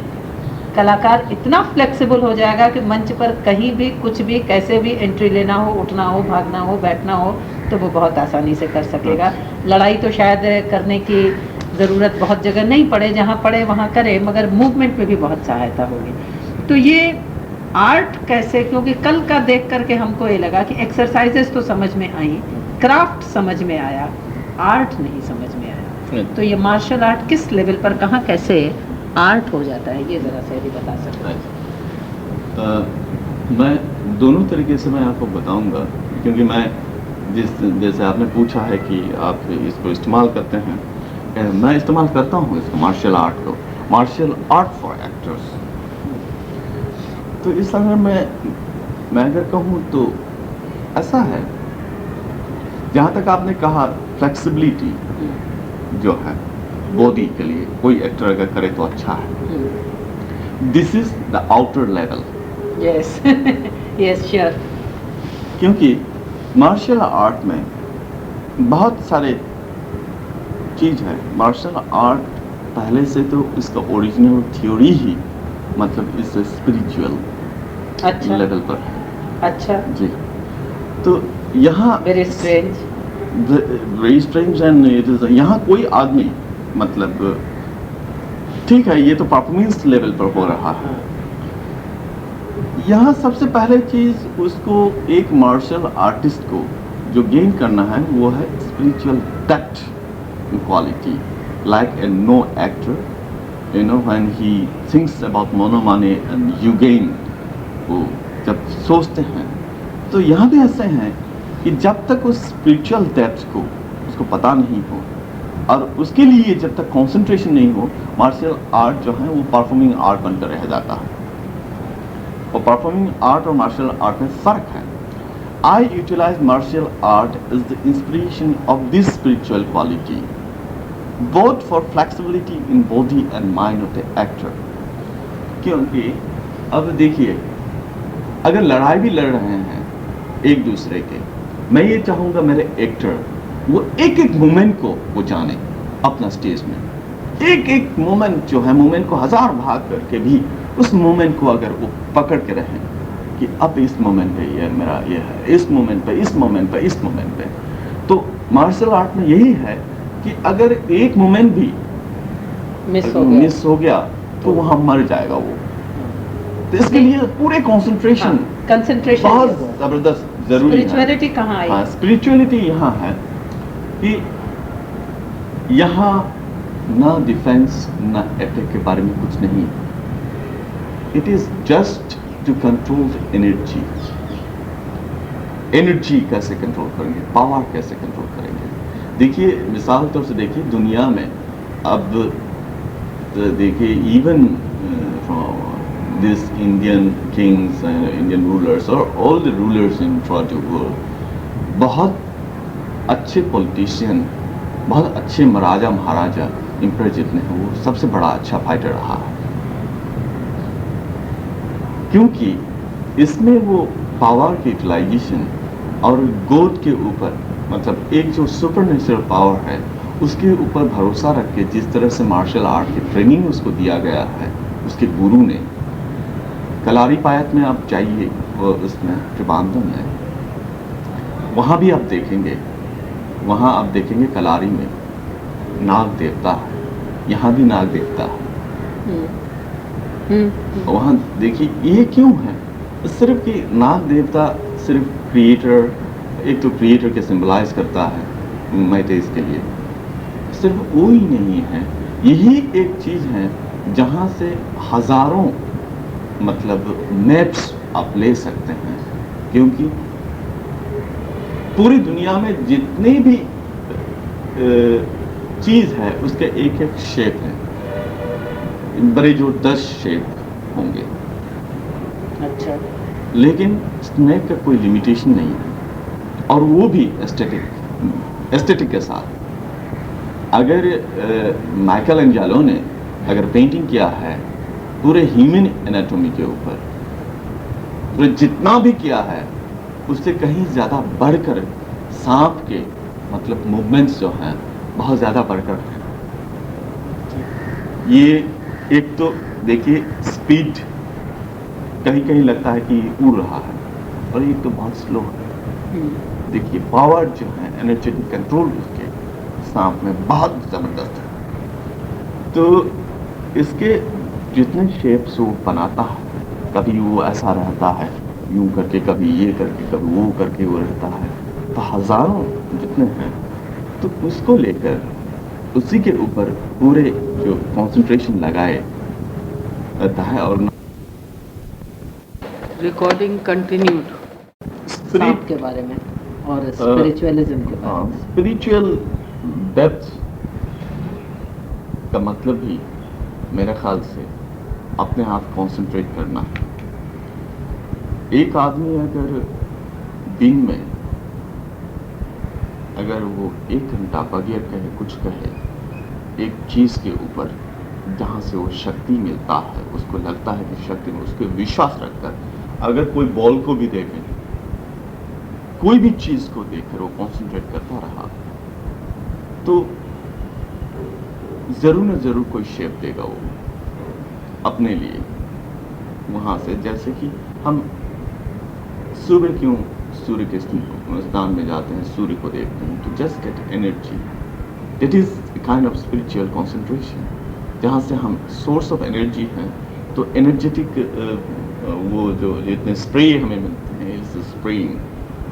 कलाकार इतना फ्लेक्सिबल हो जाएगा कि मंच पर कहीं भी कुछ भी कैसे भी एंट्री लेना हो, उठना हो, भागना हो, बैठना हो, तो वो बहुत आसानी से कर सकेगा. लड़ाई तो शायद करने की ज़रूरत बहुत जगह नहीं पड़े, जहाँ पड़े वहाँ करे, मगर मूवमेंट में भी बहुत सहायता होगी. तो ये आर्ट कैसे, क्योंकि कल का देख करके हमको ये लगा कि एक्सरसाइजेस तो समझ में आई, क्राफ्ट समझ में आया, आर्ट नहीं समझ में आया. तो ये मार्शल आर्ट किस लेवल पर कहाँ कैसे आर्ट हो जाता है, ये ज़रा से यदि बता सकते हैं. मैं दोनों तरीके से मैं आपको बताऊंगा, क्योंकि मैं जैसे आपने पूछा है कि आप इसको इस्तेमाल करते हैं, मैं इस्तेमाल करता हूँ इसको, मार्शल आर्ट को, मार्शल आर्ट फॉर एक्टर्स। तो इस समय मैं अगर कहूँ तो ऐसा है, जहाँ तक आपने कहा फ्लेक्सिबिलिटी जो है बॉडी के लिए, कोई एक्टर अगर करे तो अच्छा है। This is the outer level. Yes yes sure. क्योंकि मार्शल आर्ट में बहुत सारे चीज है। मार्शल आर्ट पहले से तो इसका ओरिजिनल थ्योरी ही मतलब इस स्पिरिचुअल अच्छा लेवल पर है। अच्छा जी। तो यहाँ very strange. Very strange and it is, यहाँ कोई आदमी मतलब ठीक है, ये तो परफॉर्मेंस लेवल पर हो रहा है। यहाँ सबसे पहले चीज उसको, एक मार्शल आर्टिस्ट को जो गेन करना है वो है spiritual touch quality, like a no actor, you know, when he thinks about monomane and yugen, वो जब सोचते हैं तो यहाँ भी ऐसे हैं कि जब तक उस स्पिरिचुअल डेप्थ को उसको पता नहीं हो और उसके लिए जब तक कंसंट्रेशन नहीं हो, मार्शल आर्ट जो है वो परफॉर्मिंग आर्ट बनकर रह जाता है। और परफॉर्मिंग आर्ट और मार्शल आर्ट में फर्क है। I utilise martial art is the inspiration of this spiritual quality, both for flexibility in body and mind of the actor. क्योंकि अब देखिए, अगर लड़ाई भी लड़ रहे हैं एक दूसरे के, मैं ये चाहूंगा मेरे एक्टर वो एक एक मोमेंट को वो जाने अपना स्टेज में, एक एक मोमेंट जो है, मोमेंट को हजार भाग करके भी उस मोमेंट को अगर वो पकड़ के रहें कि अब इस मोमेंट पे ये मेरा ये है, इस मोमेंट पे, इस मोमेंट पे, इस मोमेंट पे। तो मार्शल आर्ट में यही है कि अगर एक मोमेंट भी मिस हो गया तो वहां मर जाएगा वो। तो इसके लिए पूरे कंसंट्रेशन, कंसंट्रेशन बहुत जबरदस्त जरूरी है। स्पिरिचुअलिटी कहाँ आई? हाँ, स्पिरिचुअलिटी यहाँ है कि यहाँ ना डिफेंस ना अटैक के बारे में कुछ नहीं। It is just to control energy. Energy कैसे कंट्रोल करेंगे, पावर कैसे कंट्रोल करेंगे। देखिए, मिसाल तौर से देखिए, दुनिया में अब देखिए, even this Indian kings, Indian rulers और all the rulers in through the world, बहुत अच्छे पॉलिटिशियन, बहुत अच्छे महाराजा महाराजा एम्पायर जितने हैं, वो सबसे बड़ा अच्छा फाइटर रहा है। क्योंकि इसमें वो पावर की यूटिलाइजेशन और गॉड के ऊपर, मतलब एक जो सुपरनेचुरल पावर है उसके ऊपर भरोसा रख के, जिस तरह से मार्शल आर्ट की ट्रेनिंग उसको दिया गया है उसके गुरु ने। कलारी पायत में आप जाइए, वो उसमें त्रिबांधम है, वहाँ भी आप देखेंगे, वहाँ आप देखेंगे कलारी में नाग देवता है, यहाँ भी नाग देवता है। वहाँ देखिए ये क्यों है, सिर्फ कि नाग देवता सिर्फ क्रिएटर, एक तो क्रिएटर के सिंबलाइज करता है मैथेस के लिए, सिर्फ वो ही नहीं है, यही एक चीज है जहाँ से हजारों मतलब मैप्स आप ले सकते हैं। क्योंकि पूरी दुनिया में जितनी भी चीज है उसके एक एक शेप है, बड़े जो 10 शेप होंगे। अच्छा। लेकिन स्नेक का कोई लिमिटेशन नहीं है, और वो भी एस्थेटिक के साथ। अगर माइकल एंजेलो ने अगर पेंटिंग किया है पूरे ह्यूमन एनाटॉमी के ऊपर, तो जितना भी किया है उससे कहीं ज़्यादा बढ़कर सांप के मतलब मूवमेंट्स जो हैं बहुत ज़्यादा बढ़कर हैं। ये एक तो देखिए स्पीड, कहीं कहीं लगता है कि उड़ रहा है, और एक तो बहुत स्लो है। देखिए पावर जो है, एनर्जेटिक कंट्रोल उसके सांप में बहुत ज़बरदस्त है। तो इसके जितने शेप्स वो बनाता है, कभी वो ऐसा रहता है यूं करके, कभी ये करके, कभी वो करके वो रहता है, तो हजारों जितने हैं, तो उसको लेकर उसी के ऊपर पूरे जो कंसंट्रेशन लगाए रहता है। और रिकॉर्डिंग कंटिन्यूड सांप के बारे में और स्पिरिचुअलिज्म के बारे में। स्पिरिचुअल डेप्थ का मतलब ही मेरे ख्याल से अपने आप कंसंट्रेट करना है। एक आदमी अगर दिन में अगर वो 1 घंटा बगैर कहे कुछ कहे एक चीज के ऊपर जहाँ से वो शक्ति मिलता है, उसको लगता है कि शक्ति में उसके विश्वास रखकर अगर कोई बॉल को भी देखे, कोई भी चीज को देखकर वो कंसंट्रेट करता रहा तो जरूर न जरूर कोई शेप देगा वो अपने लिए वहां से। जैसे कि हम सूर्य के स्नान में जाते हैं, सूर्य को देखते हैं तो just get energy. It is kind of spiritual concentration जहाँ से हम सोर्स ऑफ एनर्जी हैं। तो एनर्जेटिक वो जो जितने स्प्रे हमें मिलते हैं, इस स्प्रेइंग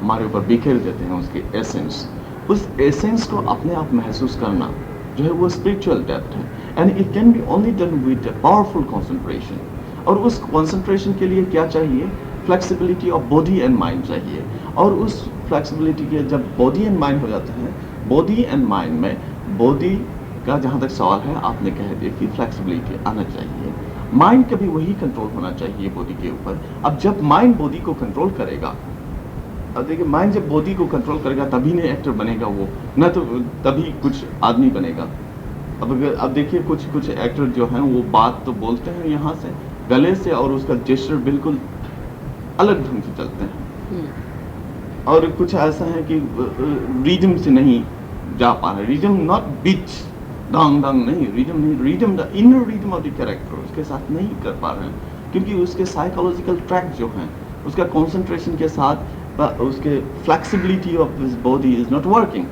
हमारे ऊपर बिखेर देते हैं उसके एसेंस, उस एसेंस को अपने आप महसूस करना जो है वो स्पिरिचुअल डेप्थ है। And it can be only done with powerful concentration. और उस कंसंट्रेशन के लिए क्या चाहिए? Flexibility of body and mind चाहिए। और उस फ्लेक्सिबिलिटी के जब बॉडी एंड माइंड हो जाता है, बॉडी एंड माइंड में बॉडी का जहाँ तक सवाल है आपने कह दिया कि फ्लेक्सिबिलिटी आना चाहिए, माइंड का भी वही कंट्रोल होना चाहिए बॉडी के ऊपर। अब जब माइंड बॉडी को कंट्रोल करेगा, अब देखिए माइंड जब बॉडी को कंट्रोल करेगा तभी नहीं एक्टर बनेगा वो, न तो तभी कुछ आदमी बनेगा। अब देखिए कुछ एक्टर जो हैं वो बात तो बोलते हैं यहाँ से गले से और उसका जेस्चर बिल्कुल अलग ढंग से चलते हैं। और कुछ ऐसा है कि रिदम से नहीं जा पा रहे। रिदम नॉट बीच डांग डांग नहीं, rhythm the inner rhythm of the character उसके साथ नहीं कर पा रहे हैं क्योंकि उसके साइकोलॉजिकल ट्रैक जो हैं उसका कंसंट्रेशन के साथ उसके flexibility of this body is not working.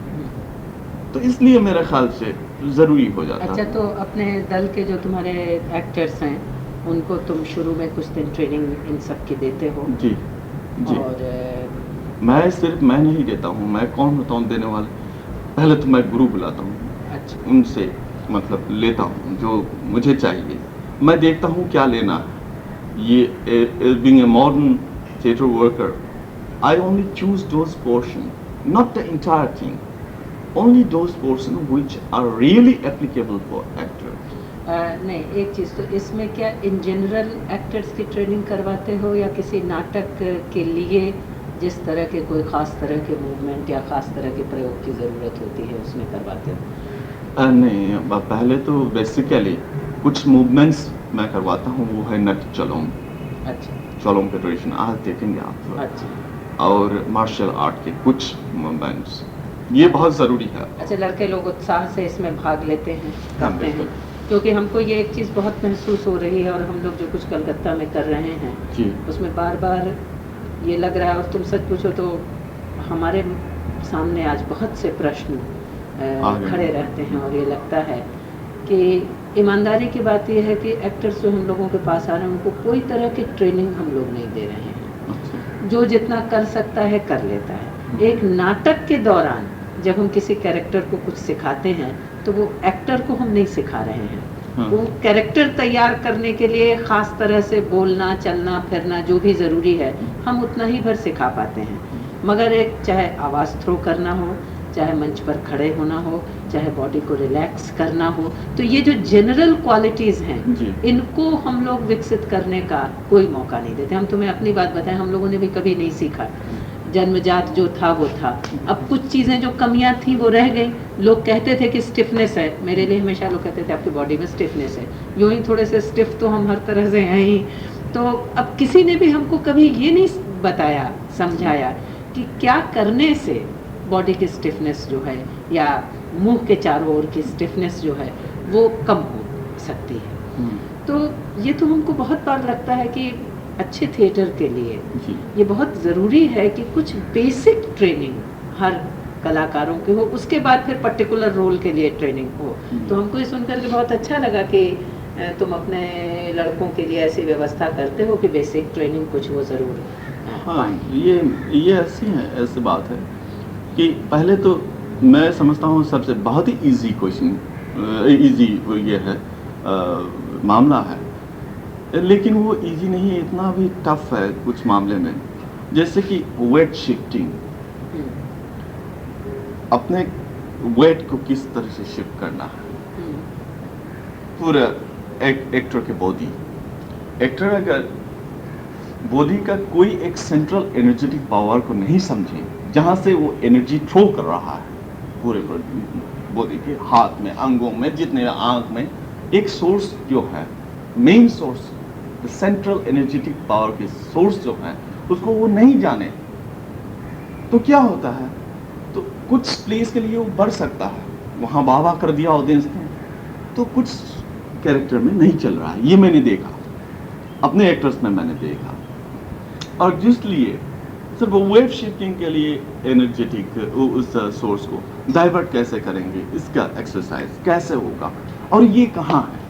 तो इसलिए मेरे ख्याल से जरूरी हो जाता है। अच्छा, तो अपने दल के जो तुम्हारे एक्टर्स हैं उनको तुम शुरू में कुछ दिन ट्रेनिंग इन सब की देते हो? जी जी। और मैं नहीं देता हूँ, मैं कौन होता हूँ देने वाला? पहले तो मैं गुरु बुलाता हूँ। अच्छा। उनसे मतलब लेता हूँ जो मुझे चाहिए, मैं देखता हूँ क्या लेना है। ये being a modern theatre worker, I only choose those portions, not the entire thing. Only those portions which are really applicable for actors. नहीं, एक चीज़ तो इसमें क्या इन जनरल एक्टर्स की ट्रेनिंग करवाते हो या किसी नाटक के लिए जिस तरह के कोई ख़ास तरह के मूवमेंट या ख़ास तरह के प्रयोग की ज़रूरत होती है उसमें करवाते हो? नहीं, पहले तो बेसिकली कुछ मूवमेंट्स मैं करवाता हूँ, वो है नट चलोम। अच्छा। चलोम के ट्रेडिशन आज देखेंगे आप। अच्छा। और मार्शल आर्ट के कुछ मूवमेंट्स, ये बहुत ज़रूरी है। अच्छा, लड़के लोग उत्साह से इसमें भाग लेते हैं, करते हैं, बिल्कुल। क्योंकि हमको ये एक चीज़ बहुत महसूस हो रही है और हम लोग जो कुछ कलकत्ता में कर रहे हैं जी। उसमें बार बार ये लग रहा है, और तुम सच पूछो तो हमारे सामने आज बहुत से प्रश्न खड़े रहते हैं और ये लगता है कि ईमानदारी की बात यह है कि एक्टर्स जो हम लोगों के पास आ रहे हैं उनको कोई तरह की ट्रेनिंग हम लोग नहीं दे रहे हैं। जो जितना कर सकता है कर लेता है। एक नाटक के दौरान जब हम किसी कैरेक्टर को कुछ सिखाते हैं तो वो एक्टर को हम नहीं सिखा रहे हैं। वो कैरेक्टर तैयार करने के लिए खास तरह से बोलना, चलना, फिरना जो भी ज़रूरी है हम उतना ही भर सिखा पाते हैं। मगर एक चाहे आवाज़ थ्रो करना हो, चाहे मंच पर खड़े होना हो, चाहे बॉडी को रिलैक्स करना हो, तो ये जो जनरल क्वालिटीज़ हैं इनको हम लोग विकसित करने का कोई मौका नहीं देते। हम तुम्हें अपनी बात बताएं, हम लोगों ने भी कभी नहीं सीखा। जन्मजात जो था वो था। अब कुछ चीज़ें जो कमियां थी वो रह गई। लोग कहते थे कि स्टिफनेस है, मेरे लिए हमेशा लोग कहते थे आपकी बॉडी में स्टिफनेस है। यूँ ही थोड़े से स्टिफ तो हम हर तरह से हैं ही। तो अब किसी ने भी हमको कभी ये नहीं बताया, समझाया कि क्या करने से बॉडी की स्टिफनेस जो है या मुंह के चारों ओर की स्टिफनेस जो है वो कम हो सकती है। तो ये तो हमको बहुत बार लगता है कि अच्छे थिएटर के लिए ये बहुत ज़रूरी है कि कुछ बेसिक ट्रेनिंग हर कलाकारों के हो, उसके बाद फिर पर्टिकुलर रोल के लिए ट्रेनिंग हो। तो हमको ये सुनकर के बहुत अच्छा लगा कि तुम अपने लड़कों के लिए ऐसी व्यवस्था करते हो कि बेसिक ट्रेनिंग कुछ वो ज़रूर। हाँ, ये ऐसी बात है कि पहले तो मैं समझता हूँ सबसे बहुत ही इजी क्वेश्चन, इजी ये है मामला है लेकिन वो इजी नहीं है, इतना भी टफ है कुछ मामले में। जैसे कि वेट शिफ्टिंग, अपने वेट को किस तरह से शिफ्ट करना है। पूरा एक एक्टर के बॉडी, एक्टर अगर बॉडी का कोई एक सेंट्रल एनर्जेटिक पावर को नहीं समझे, जहां से वो एनर्जी थ्रो कर रहा है पूरे बॉडी के हाथ में, अंगों में, जितने आंख में, एक सोर्स जो है, main source, central energetic power के सोर्स जो है, उसको वो नहीं जाने, तो क्या होता है, तो कुछ प्लेस के लिए वो बढ़ सकता है, वहां वाह कर दिया ऑडियंस ने, तो कुछ कैरेक्टर में नहीं चल रहा है। ये मैंने देखा, अपने एक्टर्स में मैंने देखा। और जिसलिए सिर्फ वेव शिफ्टिंग के लिए एनर्जेटिक उस सोर्स को डाइवर्ट कैसे करेंगे, इसका एक्सरसाइज कैसे होगा, और ये कहाँ है।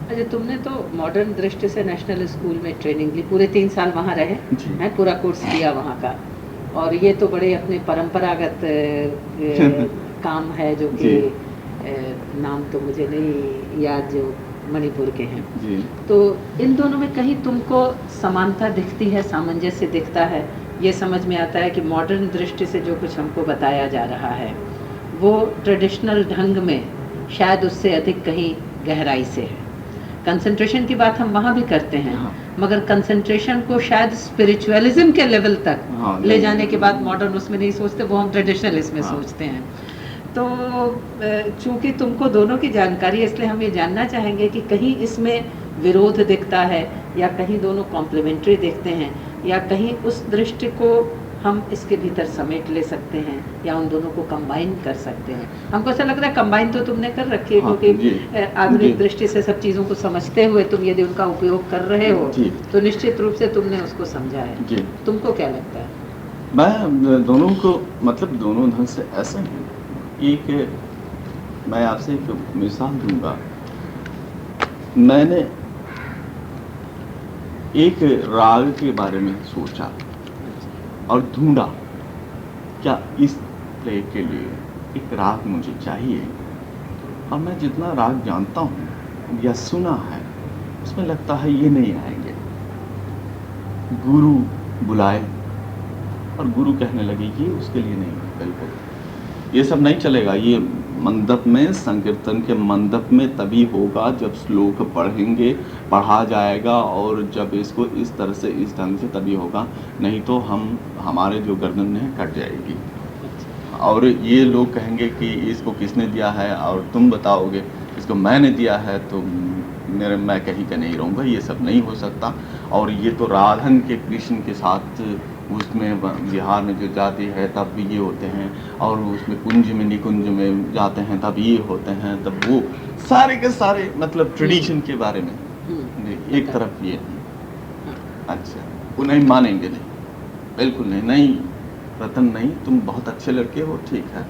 अच्छा, तुमने तो मॉडर्न दृष्टि से नेशनल स्कूल में ट्रेनिंग ली, पूरे 3 साल वहाँ रहे हैं, पूरा कोर्स किया वहाँ का, और ये तो बड़े अपने परंपरागत काम है जो कि नाम तो मुझे नहीं याद, जो मणिपुर के हैं जी। तो इन दोनों में कहीं तुमको समानता दिखती है, सामंजस्य दिखता है, ये समझ में आता है कि मॉडर्न दृष्टि से जो कुछ हमको बताया जा रहा है वो ट्रेडिशनल ढंग में शायद उससे अधिक कहीं गहराई से है। कंसंट्रेशन की बात हम वहाँ भी करते हैं, हाँ। मगर कंसंट्रेशन को शायद स्पिरिचुअलिज्म के लेवल तक ले जाने के बाद मॉडर्न उसमें नहीं सोचते, वो हम ट्रेडिशनल इसमें सोचते हैं। तो चूंकि तुमको दोनों की जानकारी है, इसलिए हम ये जानना चाहेंगे कि कहीं इसमें विरोध दिखता है, या कहीं दोनों कॉम्प्लीमेंट्री दिखते हैं, या कहीं उस दृष्टि को हम इसके भीतर समेट ले सकते हैं, या उन दोनों को कंबाइन कर सकते हैं। हमको ऐसा लग रहा है कंबाइन तो तुमने कर रखी है, क्योंकि आधुनिक दृष्टि से सब चीज़ों को समझते हुए तुम यदि उनका उपयोग कर रहे हो तो निश्चित रूप से तुमने उसको समझा है। तुमको क्या लगता है? मैं दोनों को, मतलब दोनों ढंग से ऐसा है। एक, मैं आपसे एक मिसाल दूंगा। मैंने एक राग के बारे में सोचा और ढूंढा, क्या इस प्ले के लिए एक राग मुझे चाहिए, और मैं जितना राग जानता हूँ या सुना है उसमें लगता है ये नहीं आएंगे। गुरु बुलाए और गुरु कहने लगे ये उसके लिए नहीं, बिल्कुल ये सब नहीं चलेगा, ये मंडप में, संकीर्तन के मंडप में तभी होगा जब श्लोक पढ़ेंगे, पढ़ा जाएगा, और जब इसको इस तरह से, इस ढंग से तभी होगा, नहीं तो हमारे जो गर्दन है कट जाएगी। और ये लोग कहेंगे कि इसको किसने दिया है, और तुम बताओगे इसको मैंने दिया है, तो मैं कहीं का नहीं रहूँगा, ये सब नहीं हो सकता। और ये तो राधन के कृष्ण के साथ उसमें बिहार में जो जाती है तब भी ये होते हैं, और उसमें कुंज में निकुंज में जाते हैं तब ये होते हैं, तब वो सारे के सारे, मतलब ट्रेडिशन के बारे में एक तरफ ये। अच्छा, वो नहीं मानेंगे, नहीं, बिल्कुल नहीं, नहीं रतन नहीं, तुम बहुत अच्छे लड़के हो, ठीक है,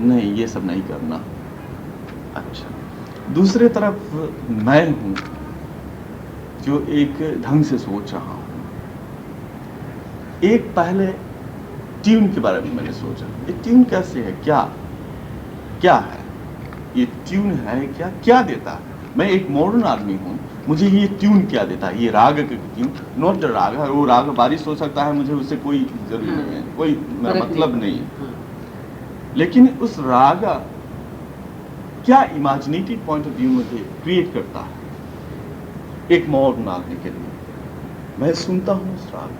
नहीं ये सब नहीं करना। अच्छा, दूसरे तरफ मैं हूँ जो एक ढंग से सोच रहा हूँ। एक पहले ट्यून के बारे में मैंने सोचा, ये ट्यून कैसे है, क्या है ये ट्यून है, क्या देता है। मैं एक मॉडर्न आदमी हूँ, मुझे ये ट्यून क्या देता है, ये राग का ट्यून, नॉट द राग है, वो राग बारिश हो सकता है, मुझे उससे कोई जरूरी नहीं है, कोई मतलब नहीं है। लेकिन उस राग क्या इमेजिनेटिव पॉइंट ऑफ व्यू मुझे क्रिएट करता है एक मॉडर्न आदमी के लिए। मैं सुनता हूँ उस राग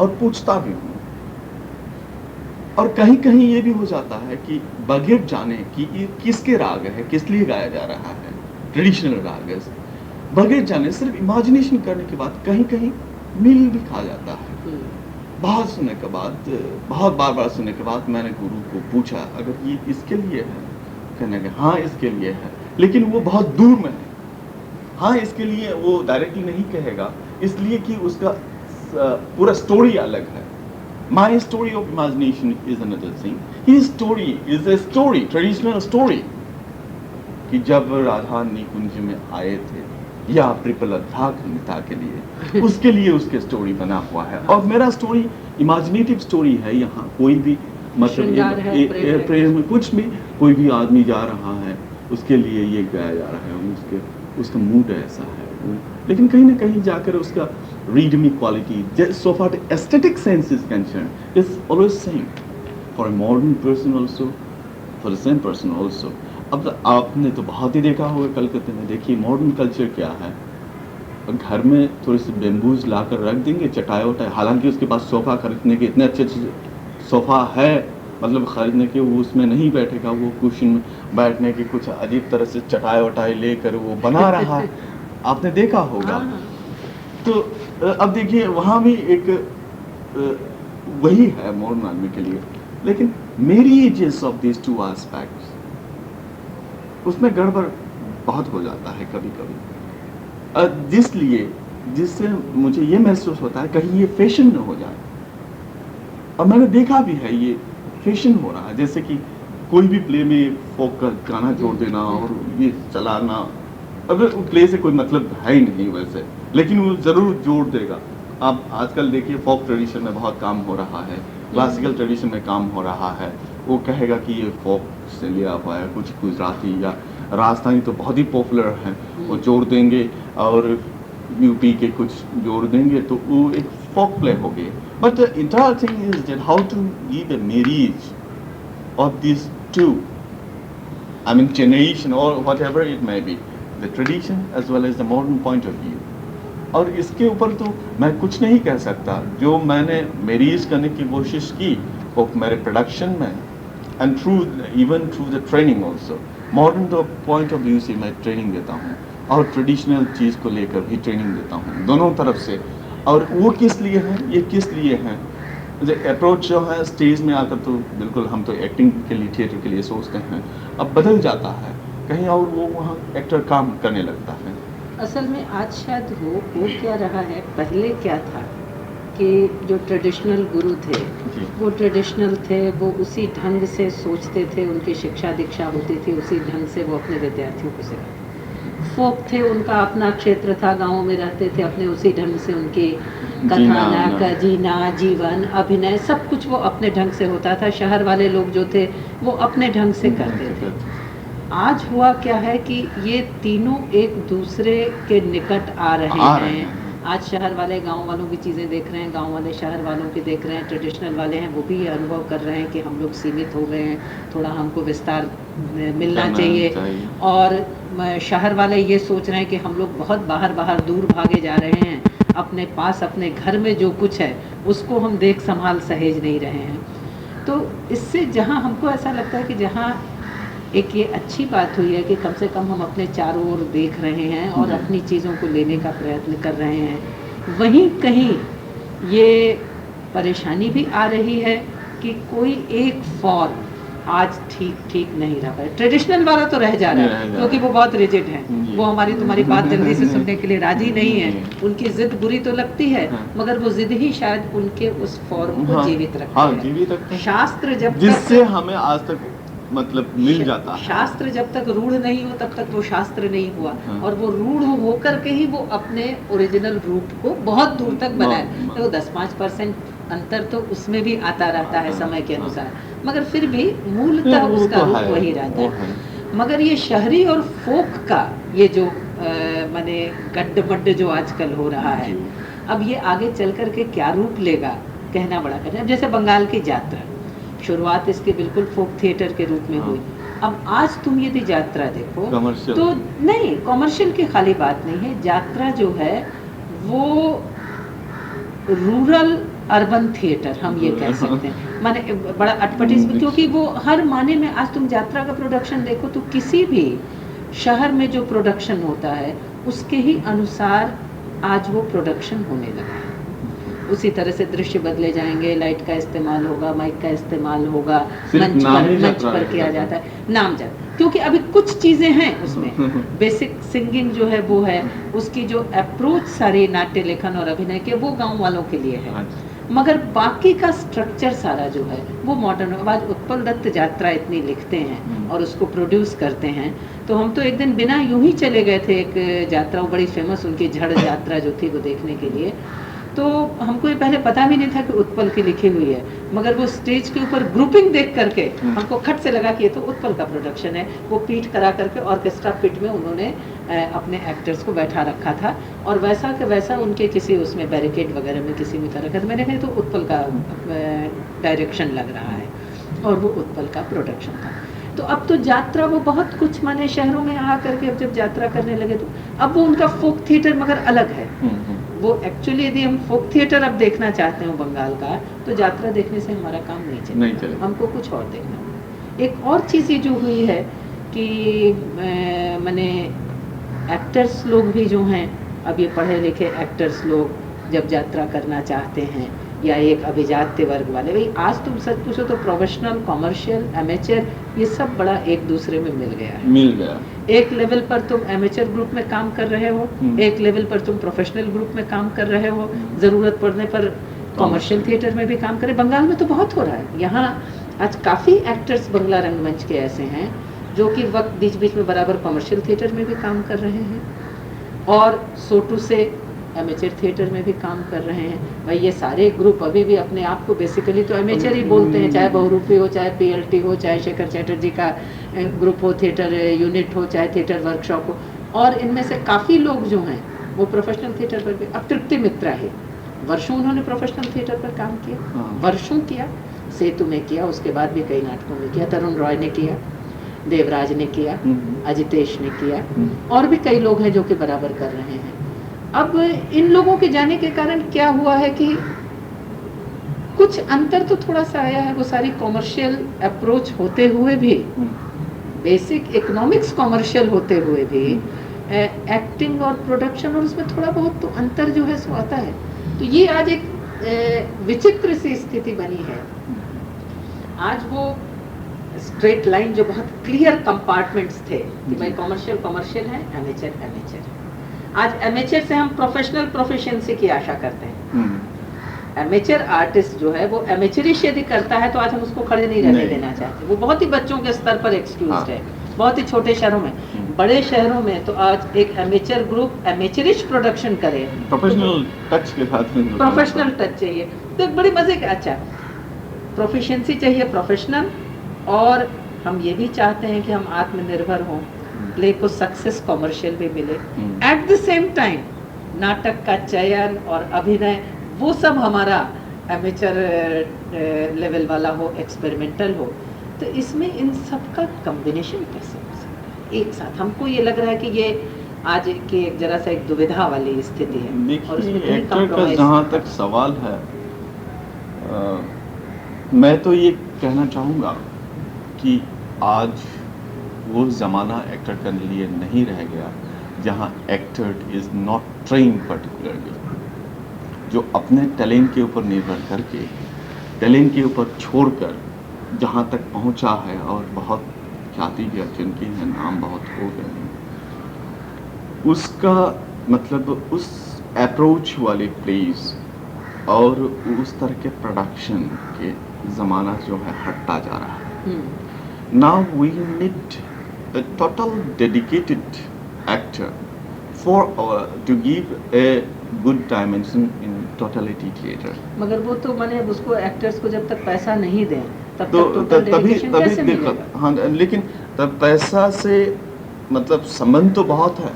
और पूछता भी हूँ, और कहीं कहीं ये भी हो जाता है कि बगैर जाने कि ये किसके राग है, किस लिए गाया जा रहा है, ट्रेडिशनल राग है, बगैर जाने सिर्फ इमेजिनेशन करने के बाद कहीं कहीं मिल भी खा जाता है। बहुत सुनने के बाद, बहुत बार सुनने के बाद मैंने गुरु को पूछा, अगर ये इसके लिए है, कहने लगे हाँ इसके लिए है, लेकिन वो बहुत दूर में है। हाँ इसके लिए वो डायरेक्टली नहीं कहेगा, इसलिए कि उसका पूरा स्टोरी अलग है। My story of imagination is another thing. His story is a story, traditional story. कि जब राधा निकुंज में आए थे, या ट्रिपल अद्धाकता के लिए, उसके लिए उसके स्टोरी बना हुआ है। और मेरा स्टोरी इमेजिनेटिव स्टोरी है। यहाँ कोई भी मतलब प्रेम में कुछ भी, कोई भी आदमी जा रहा है, उसके लिए ये गाया जा रहा है, उसके उसका मूड ऐसा है लेकिन कहीं ना कहीं जाकर उसका readme quality so far the aesthetic sense is concerned is always same for a modern person also for the same person also. अब आपने तो बहुत ही देखा होगा कलकत्ते में, देखिए मॉडर्न कल्चर क्या है, घर में थोड़ी सी बेम्बूज ला कर रख देंगे चटाई वटाई, हालांकि उसके पास सोफ़ा खरीदने के इतने अच्छे अच्छे सोफ़ा है, मतलब खरीदने के वो उसमें नहीं बैठेगा, वो कुशन में बैठने की कुछ अजीब तरह से चटाई वटाई लेकर वो बना रहा है, आपने देखा होगा। तो अब देखिए वहाँ भी एक वही है मॉडर्न आदमी के लिए, लेकिन marriages of this two aspects उसमें गड़बड़ बहुत हो जाता है कभी कभी, जिससे मुझे ये महसूस होता है कहीं ये फैशन न हो जाए। और मैंने देखा भी है ये फैशन हो रहा है, जैसे कि कोई भी प्ले में फोक का गाना जोड़ देना और ये चलाना, अब प्ले से कोई मतलब है ही नहीं वैसे, लेकिन वो ज़रूर जोड़ देगा। अब आजकल देखिए फोक ट्रेडिशन में बहुत काम हो रहा है, क्लासिकल ट्रेडिशन में काम हो रहा है, वो कहेगा कि ये फोक से लिया हुआ है, कुछ गुजराती या राजस्थानी तो बहुत ही पॉपुलर है, वो जोड़ देंगे और यूपी के कुछ जोड़ देंगे तो वो एक फोक प्ले हो गए। But the entire thing is that how to give a marriage of this to, I mean generation और whatever it may be, the tradition as well as the modern point of view. और इसके ऊपर तो मैं कुछ नहीं कह सकता, जो मैंने मैरिज करने की कोशिश की वो मेरे प्रोडक्शन में and through even through the training also, modern point of view से मैं ट्रेनिंग देता हूँ और ट्रेडिशनल चीज़ को लेकर भी ट्रेनिंग देता हूँ, दोनों तरफ से। और वो किस लिए हैं, ये किस लिए हैं, जो अप्रोच जो है स्टेज में आकर तो बिल्कुल हम तो एक्टिंग के लिए थिएटर के लिए सोचते हैं, अब बदल जाता है कहीं और वो वहाँ एक्टर काम करने लगता है। असल में आज शायद हो क्या रहा है, पहले क्या था कि जो ट्रेडिशनल गुरु थे वो ट्रेडिशनल थे, वो उसी ढंग से सोचते थे, उनकी शिक्षा दीक्षा होती थी, उसी ढंग से वो अपने विद्यार्थियों को सिखाते। फोक थे, उनका अपना क्षेत्र था, गाँव में रहते थे, अपने उसी ढंग से उनकी कथानक, जीना, जीवन, अभिनय सब कुछ वो अपने ढंग से होता था। शहर वाले लोग जो थे वो अपने ढंग से करते थे। आज हुआ क्या है कि ये तीनों एक दूसरे के निकट आ रहे हैं। आज शहर वाले गांव वालों की चीज़ें देख रहे हैं, गांव वाले शहर वालों की देख रहे हैं, ट्रेडिशनल वाले हैं वो भी ये अनुभव कर रहे हैं कि हम लोग सीमित हो गए हैं, थोड़ा हमको विस्तार मिलना चाहिए। और शहर वाले ये सोच रहे हैं कि हम लोग बहुत बाहर दूर भागे जा रहे हैं, अपने पास अपने घर में जो कुछ है उसको हम देख संभाल सहेज नहीं रहे हैं। तो इससे जहाँ हमको ऐसा लगता है कि जहाँ एक ये अच्छी बात हुई है कि कम से कम हम अपने चारों ओर देख रहे हैं और अपनी चीज़ों को लेने का प्रयत्न कर रहे हैं, वहीं कहीं ये परेशानी भी आ रही है कि कोई एक फॉर्म आज ठीक नहीं रहा है। ट्रेडिशनल वाला तो रह जा रहा है क्योंकि वो बहुत रिजिड है, वो हमारी तुम्हारी बात जल्दी से सुनने के लिए राजी नहीं है, उनकी जिद बुरी तो लगती है मगर वो जिद ही शायद उनके उस फॉर्म को जीवित रखती है। शास्त्र जब जिससे हमें आज तक मतलब मिल जाता है, शास्त्र जब तक रूढ़ नहीं हो तब तक वो शास्त्र नहीं हुआ, और वो रूढ़ होकर के ही वो अपने ओरिजिनल रूप को बहुत दूर तक बनाए। तो 10-5% अंतर तो उसमें भी आता रहता है समय के अनुसार, मगर फिर भी मूलतः उसका रूप वही रहता है। मगर ये शहरी और फोक का ये जो माने गड्ढ जो आजकल हो रहा है, अब ये आगे चल कर के क्या रूप लेगा कहना बड़ा कठिन है। जैसे बंगाल की यात्रा, शुरुआत इसके बिल्कुल फोक थिएटर के रूप में हुई। अब आज तुम यदि यात्रा देखो तो नहीं, कॉमर्शियल की खाली बात नहीं है, यात्रा जो है वो रूरल अर्बन थिएटर हम ये कह सकते हैं, माने बड़ा अटपटी, क्योंकि वो हर माने में आज तुम यात्रा का प्रोडक्शन देखो तो किसी भी शहर में जो प्रोडक्शन होता है उसके ही अनुसार आज वो प्रोडक्शन होने लगा है। उसी तरह से दृश्य बदले जाएंगे, लाइट का इस्तेमाल होगा, माइक का इस्तेमाल होगा, मंच पर किया जाता है नामजद, क्योंकि अभी कुछ चीज़ें हैं उसमें। बेसिक सिंगिंग जो है वो है, उसकी जो अप्रोच सारी नाट्य लेखन और अभिनय के वो गांव वालों के लिए है, मगर बाकी का स्ट्रक्चर सारा जो है वो मॉडर्न। आज उत्पल दत्त यात्रा इतनी लिखते हैं और उसको प्रोड्यूस करते हैं, तो हम तो एक दिन बिना यूं ही चले गए थे, एक यात्रा बड़ी फेमस उनकी झड़ यात्रा जो थी वो देखने के लिए। तो हमको ये पहले पता भी नहीं था कि उत्पल की लिखी हुई है, मगर वो स्टेज के ऊपर ग्रुपिंग देख करके हमको खट से लगा कि ये तो उत्पल का प्रोडक्शन है। वो पीट करा करके ऑर्केस्ट्रा पिट में उन्होंने अपने एक्टर्स को बैठा रखा था और वैसा के वैसा उनके किसी उसमें बैरिकेड वगैरह में किसी में कर रखा था। मैंने कहा तो उत्पल का डायरेक्शन लग रहा है और वो उत्पल का प्रोडक्शन था। तो अब तो यात्रा वो बहुत कुछ माने शहरों में आ करके अब जब यात्रा करने लगे तो अब वो उनका फोक थिएटर मगर अलग है। वो एक्चुअली यदि हम फोक थिएटर अब देखना चाहते हो बंगाल का तो यात्रा देखने से हमारा काम नहीं चले, हमको कुछ और देखना। एक और चीज़ ये जो हुई है कि मैंने एक्टर्स लोग भी जो हैं अब ये पढ़े लिखे एक्टर्स लोग जब यात्रा करना चाहते हैं या एक अभिजात्य वर्ग वाले, भाई आज तुम सच पूछो तो प्रोफेशनल, कॉमर्शियल, एमेचर ये सब बड़ा एक दूसरे में मिल गया। एक लेवल पर तुम एमेचर ग्रुप में काम कर रहे हो, एक लेवल पर तुम प्रोफेशनल ग्रुप में काम कर रहे हो, जरूरत पड़ने पर कॉमर्शियल थिएटर में भी काम करे। बंगाल में तो बहुत हो रहा है। यहाँ आज काफ़ी एक्टर्स बंगला रंगमंच के ऐसे हैं जो कि वक्त बीच बीच में बराबर कॉमर्शियल थिएटर में भी काम कर रहे हैं और सोटू से एमेचर थिएटर में भी काम कर रहे हैं। भाई ये सारे ग्रुप अभी भी अपने आप को बेसिकली तो एमेचर ही बोलते हैं, चाहे बहुरूपी हो, चाहे पीएलटी हो, चाहे शेखर चैटर्जी का ग्रुप हो, थिएटर यूनिट हो, चाहे थिएटर वर्कशॉप हो। और इनमें से काफ़ी लोग जो हैं वो प्रोफेशनल थिएटर पर भी, अब तृप्ति मित्रा है, वर्षों उन्होंने प्रोफेशनल थिएटर पर काम किया, वर्षों किया, सेतु में किया, उसके बाद भी कई नाटकों में किया, तरुण रॉय ने किया, देवराज ने किया, अजितेश ने किया और भी कई लोग हैं जो कि बराबर कर रहे हैं। अब इन लोगों के जाने के कारण क्या हुआ है कि कुछ अंतर तो थोड़ा सा आया है। वो सारी कॉमर्शियल अप्रोच होते हुए भी, बेसिक इकोनॉमिक्स कॉमर्शियल होते हुए भी एक्टिंग और प्रोडक्शन और उसमें थोड़ा बहुत तो अंतर जो है सो आता है। तो ये आज एक विचित्र सी स्थिति बनी है। आज वो स्ट्रेट लाइन जो बहुत क्लियर कंपार्टमेंट्स थे कि भाई कॉमर्शियल है, एमेचर है। आज एमेचर से हम प्रोफेशनल प्रोफिशिएंसी की आशा करते हैं। एमेचर आर्टिस्ट जो है वो एमेचरिश यदि करता है तो आज हम उसको खड़े नहीं रहने देना चाहते। वो बहुत ही बच्चों के स्तर पर एक्सक्यूज्ड है, बहुत ही छोटे शहरों में। बड़े शहरों में तो आज एक एमेचर ग्रुप एमेचरिश प्रोडक्शन करे, प्रोफेशनल टच के साथ में प्रोफेशनल टच चाहिए तो एक बड़ी मजे का, अच्छा प्रोफिशिएंसी चाहिए प्रोफेशनल, और हम ये भी चाहते हैं कि हम आत्मनिर्भर हों, प्ले को सक्सेस कॉमर्शियल भी मिले। एट द सेम टाइम नाटक का चयन और अभिनय वो सब हमारा एमेचर लेवल वाला हो, एक्सपेरिमेंटल हो। तो इसमें इन सब का कॉम्बिनेशन कैसे हो सकता है एक साथ? हमको ये लग रहा है कि ये आज की एक जरा सा एक दुविधा वाली स्थिति है। देखिए, एक्टर का जहाँ तक सवाल है, मैं तो ये कहना चाहूँगा कि आज वो ज़माना एक्टर के लिए नहीं रह गया जहाँ actor is not train particularly, जो अपने टैलेंट के ऊपर निर्भर करके, टैलेंट के ऊपर छोड़कर जहाँ तक पहुँचा है और बहुत ख्याति भी अर्जन की है, नाम बहुत हो गए हैं, उसका मतलब उस अप्रोच वाले प्लेस और उस तरह के प्रोडक्शन के ज़माना जो है हटता जा रहा है। Now we need a total dedicated actor to give a good dimension in totality theater. मगर वो तो माने उसको एक्टर्स को जब तक पैसा नहीं दें तब तो तक तभी दिक्कत। हाँ, लेकिन तब पैसा से मतलब संबंध तो बहुत है,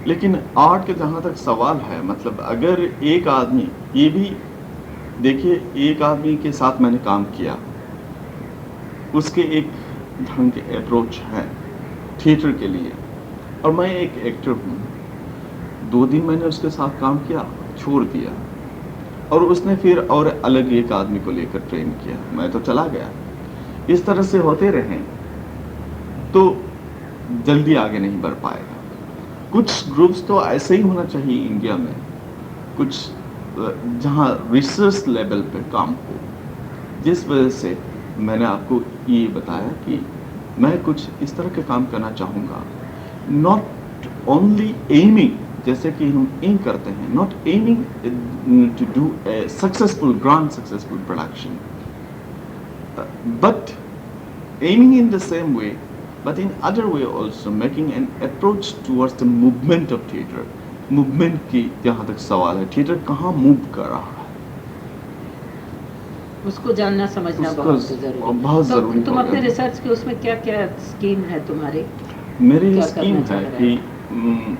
लेकिन आर्ट के जहाँ तक सवाल है, मतलब अगर एक आदमी, ये भी देखिए, एक आदमी के साथ मैंने काम किया, उसके एक ढंग के अप्रोच है थिएटर के लिए, और मैं एक एक्टर हूँ। 2 दिन मैंने उसके साथ काम किया, छोड़ दिया, और उसने फिर और अलग एक आदमी को लेकर ट्रेन किया, मैं तो चला गया। इस तरह से होते रहें तो जल्दी आगे नहीं बढ़ पाएगा। कुछ ग्रुप्स तो ऐसे ही होना चाहिए इंडिया में, कुछ जहाँ रिसर्च लेवल पे काम हो, जिस वजह से मैंने आपको ये बताया कि मैं कुछ इस तरह के काम करना चाहूँगा। नॉट ओनली एमिंग, जैसे कि हम एम करते हैं, not aiming to do a successful, grand successful production, but aiming in the same way, but in other way also making an approach towards the movement of theatre, movement की जहाँ तक सवाल है, थिएटर कहाँ मूव कर रहा है, उसको जानना समझना उसका बहुत जरूरी है। बहुत तो ज़रूरी तुम हो अपने गया। रिसर्च के उसमें क्या क्या स्कीम है तुम्हारी? मेरी क्या स्कीम करना चाह है रहे कि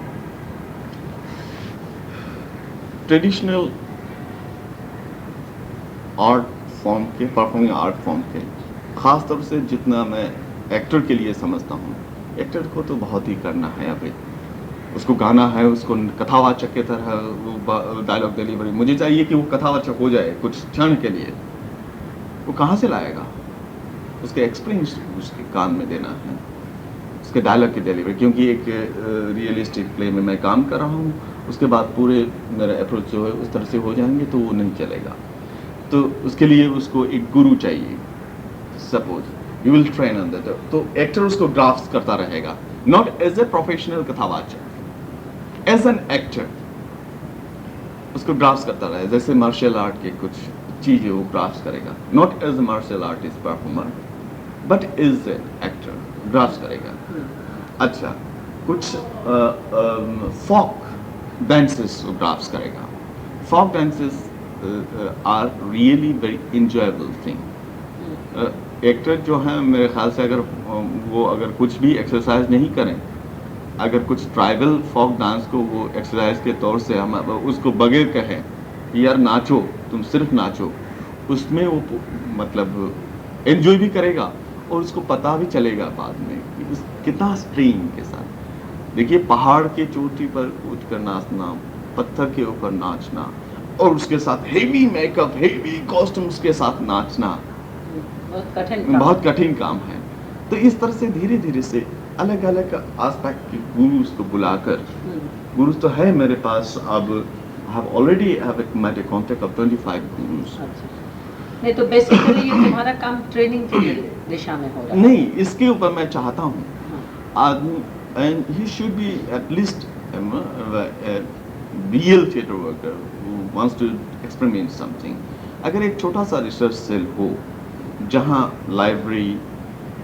ट्रेडिशनल आर्ट फॉर्म के, परफॉर्मिंग आर्ट फॉर्म के, ख़ास तौर से जितना मैं एक्टर के लिए समझता हूँ, एक्टर को तो बहुत ही करना है अभी, उसको गाना है, उसको कथावाचक की तरह वो डायलॉग डिलीवरी, मुझे चाहिए कि वो कथावाचक हो जाए कुछ क्षण के लिए। वो कहाँ से लाएगा? उसके एक्सपीरियंस उसके कान में देना है, उसके डायलॉग की डिलीवरी, क्योंकि एक रियलिस्टिक प्ले में मैं काम कर रहा हूँ, उसके बाद पूरे मेरा अप्रोच जो है उस तरह से हो जाएंगे तो वो नहीं चलेगा। तो उसके लिए उसको एक गुरु चाहिए। Suppose you will train on that, तो एक्टर उसको ड्राफ्ट करता रहेगा, नॉट एज ए प्रोफेशनल कथावाचक, एज एन एक्टर उसको ड्राफ्ट करता रहेगा, जैसे मार्शल आर्ट के कुछ चीजें वो ड्राफ्ट करेगा, not as a martial artist performer but is a actor draft करेगा। अच्छा, कुछ फॉक डांसेस वो ड्राफ्ट करेगा। Folk dances are really very enjoyable thing. Actor जो है मेरे ख्याल से अगर वो अगर कुछ भी एक्सरसाइज नहीं करें, अगर कुछ ट्राइबल फॉक डांस को वो एक्सरसाइज के तौर से हम उसको बगैर कहें कि यार नाचो, तुम सिर्फ नाचो, उसमें वो मतलब एंजॉय भी करेगा और उसको पता भी चलेगा बाद में कि कितना स्ट्रेन के साथ। देखिए, पहाड़ के चोटी पर उठकर नाचना, पत्थर के ऊपर नाचना और उसके साथ हेवी मेकअप, हेवी कॉस्ट्यूम्स के साथ नाचना बहुत कठिन काम है। तो इस तरह से धीरे धीरे से अलग अलग एस्पेक्ट के गुरुज को बुलाकर, गुरुज तो है मेरे पास अब, I have already made a contact of 25 gurus. नहीं तो बेसिकली ये तुम्हारा काम ट्रेनिंग की दिशा में हो रहा है? नहीं, इसके ऊपर मैं चाहता हूँ आदमी, and he should be at least real theatre worker who wants to experiment something. अगर एक छोटा सा रिसर्च सेल हो जहाँ लाइब्रेरी,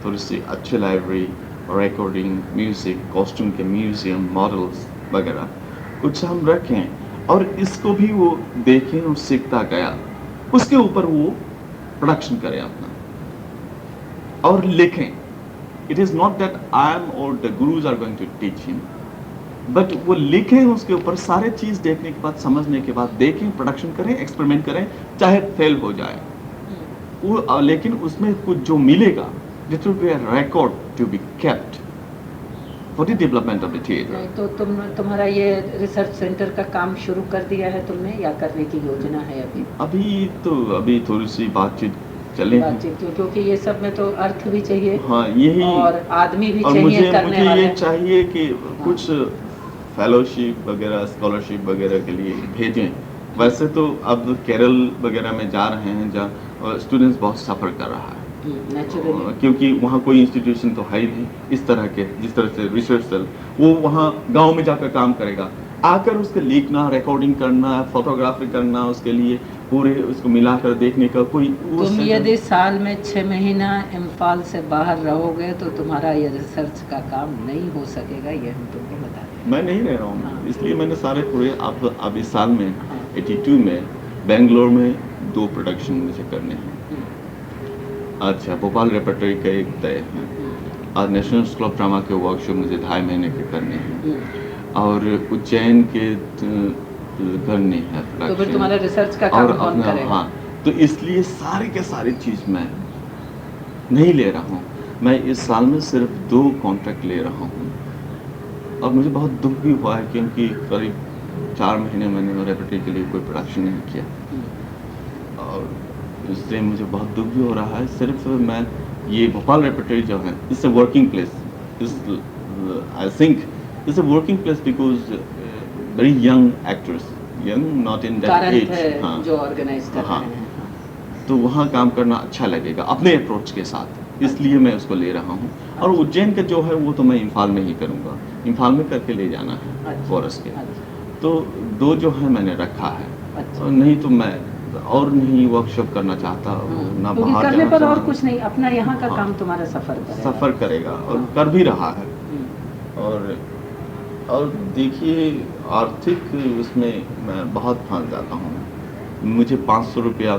थोड़ी सी अच्छी लाइब्रेरी, रिकॉर्डिंग, म्यूजिक, कॉस्ट्यूम के म्यूजियम, मॉडल्स वगैरह कुछ हम रखें और इसको भी वो देखें और सीखता गया, उसके ऊपर वो प्रोडक्शन करें अपना और लिखें। It is not that I am और the gurus are going to teach him, but वो लिखें, उसके ऊपर सारे चीज देखने के बाद, समझने के बाद देखें, प्रोडक्शन करें, एक्सपेरिमेंट करें, चाहे फेल हो जाए वो, लेकिन उसमें कुछ जो मिलेगा, it will be a record to be kept for the development of the theatre. तो तुम्हारा ये रिसर्च सेंटर का काम शुरू कर दिया है तुमने या करने की योजना है अभी? अभी थोड़ी सी बातचीत चले, क्योंकि ये सब में तो अर्थ भी चाहिए, हाँ, यही, और आदमी भी और चाहिए करने मुझे वाले। ये चाहिए कि कुछ फेलोशिप वगैरह, स्कॉलरशिप वगैरह के लिए भेजें। वैसे तो अब केरल वगैरह में जा रहे हैं जहाँ स्टूडेंट्स बहुत सफ़र कर रहा है, क्योंकि वहाँ कोई इंस्टीट्यूशन तो है ही नहीं इस तरह के, जिस तरह से रिसर्च सेल, वो वहाँ गांव में जाकर काम करेगा, आकर उसके लिखना, रिकॉर्डिंग करना, फोटोग्राफी करना, उसके लिए पूरे उसको मिलाकर देखने का कोई। तुम यदि साल में 6 महीना इम्फाल से बाहर रहोगे तो तुम्हारा ये रिसर्च का काम नहीं हो सकेगा, ये हम तुमको बता दें। मैं नहीं रह रहा हूँ, हाँ। इसलिए मैंने सारे पूरे अब इस साल में, हाँ। 82 में बेंगलोर में 2 प्रोडक्शन मुझे करने हैं। अच्छा, भोपाल रेपर्टरी का एक तय है, और नेशनल स्कूल ऑफ ड्रामा के वर्कशॉप मुझे 2.5 महीने के करने हैं, और उज्जैन के करने हैं। तो फिर तुम्हारा रिसर्च का काम कौन करेगा? हाँ, तो इसलिए सारी के सारी चीज़ मैं नहीं ले रहा हूँ। मैं इस साल में सिर्फ 2 कॉन्ट्रैक्ट ले रहा हूँ, और मुझे बहुत दुख भी हुआ है क्योंकि करीब 4 महीने मैंने रेपर्टरी के लिए कोई प्रोडक्शन नहीं किया, और इससे मुझे बहुत दुख भी हो रहा है। सिर्फ मैं ये भोपाल रेपर्टरी जो है, it's a working place, I think it's a working place because very young actors, young not in that age, हाँ, जो ऑर्गेनाइज कर रहे हैं, तो वहाँ काम करना अच्छा लगेगा अपने अप्रोच के साथ, इसलिए मैं उसको ले रहा हूँ। और उज्जैन का जो है वो तो मैं इम्फाल में ही करूँगा, इम्फाल में करके ले जाना है फॉरेस्ट के। तो 2 जो है मैंने रखा है, और नहीं तो मैं और नहीं वर्कशॉप करना चाहता, ना बाहर करने पर और कुछ नहीं, अपना यहाँ का काम तुम्हारा सफर करेगा और कर भी रहा है। और और देखिए आर्थिक उसमें मैं बहुत फंस जाता हूँ। मुझे 500 रुपया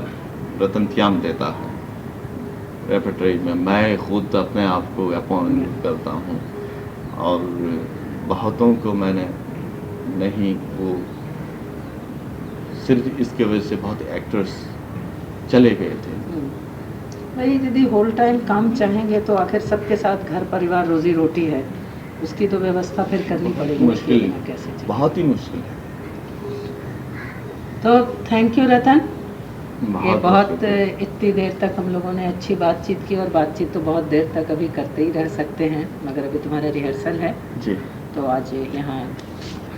रतनश्याम देता है रेफेटरी में, मैं खुद अपने आप को अपॉइंट करता हूँ और बहुतों को मैंने नहीं, वो सिर्फ इसके वजह से बहुत एक्टर्स चले गए थे। भाई यदि होल टाइम काम चाहेंगे तो आखिर सबके साथ घर परिवार रोजी रोटी है, उसकी तो व्यवस्था फिर करनी पड़ेगी। मुश्किल, कैसे चले? बहुत ही मुश्किल है। तो थैंक यू रतन, ये बहुत मुश्किल। इतनी देर तक हम लोगों ने अच्छी बातचीत की, और बातचीत तो बहुत देर तक अभी करते ही रह सकते हैं, मगर अभी तुम्हारा रिहर्सल है जी, तो आज यहाँ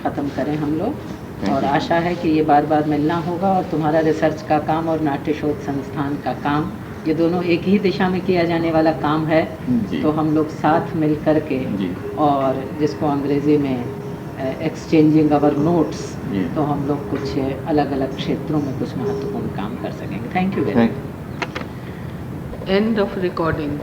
ख़त्म करें हम लोग। Thank और you. आशा है कि ये बार बार मिलना होगा, और तुम्हारा रिसर्च का काम और नाट्य शोध संस्थान का काम, ये दोनों एक ही दिशा में किया जाने वाला काम है। जी। तो हम लोग साथ मिल कर के, जी। और जिसको अंग्रेज़ी में एक्सचेंजिंग अवर नोट्स, जी। तो हम लोग कुछ अलग अलग क्षेत्रों में कुछ महत्वपूर्ण काम कर सकेंगे। Thank you very thank much. End of recording.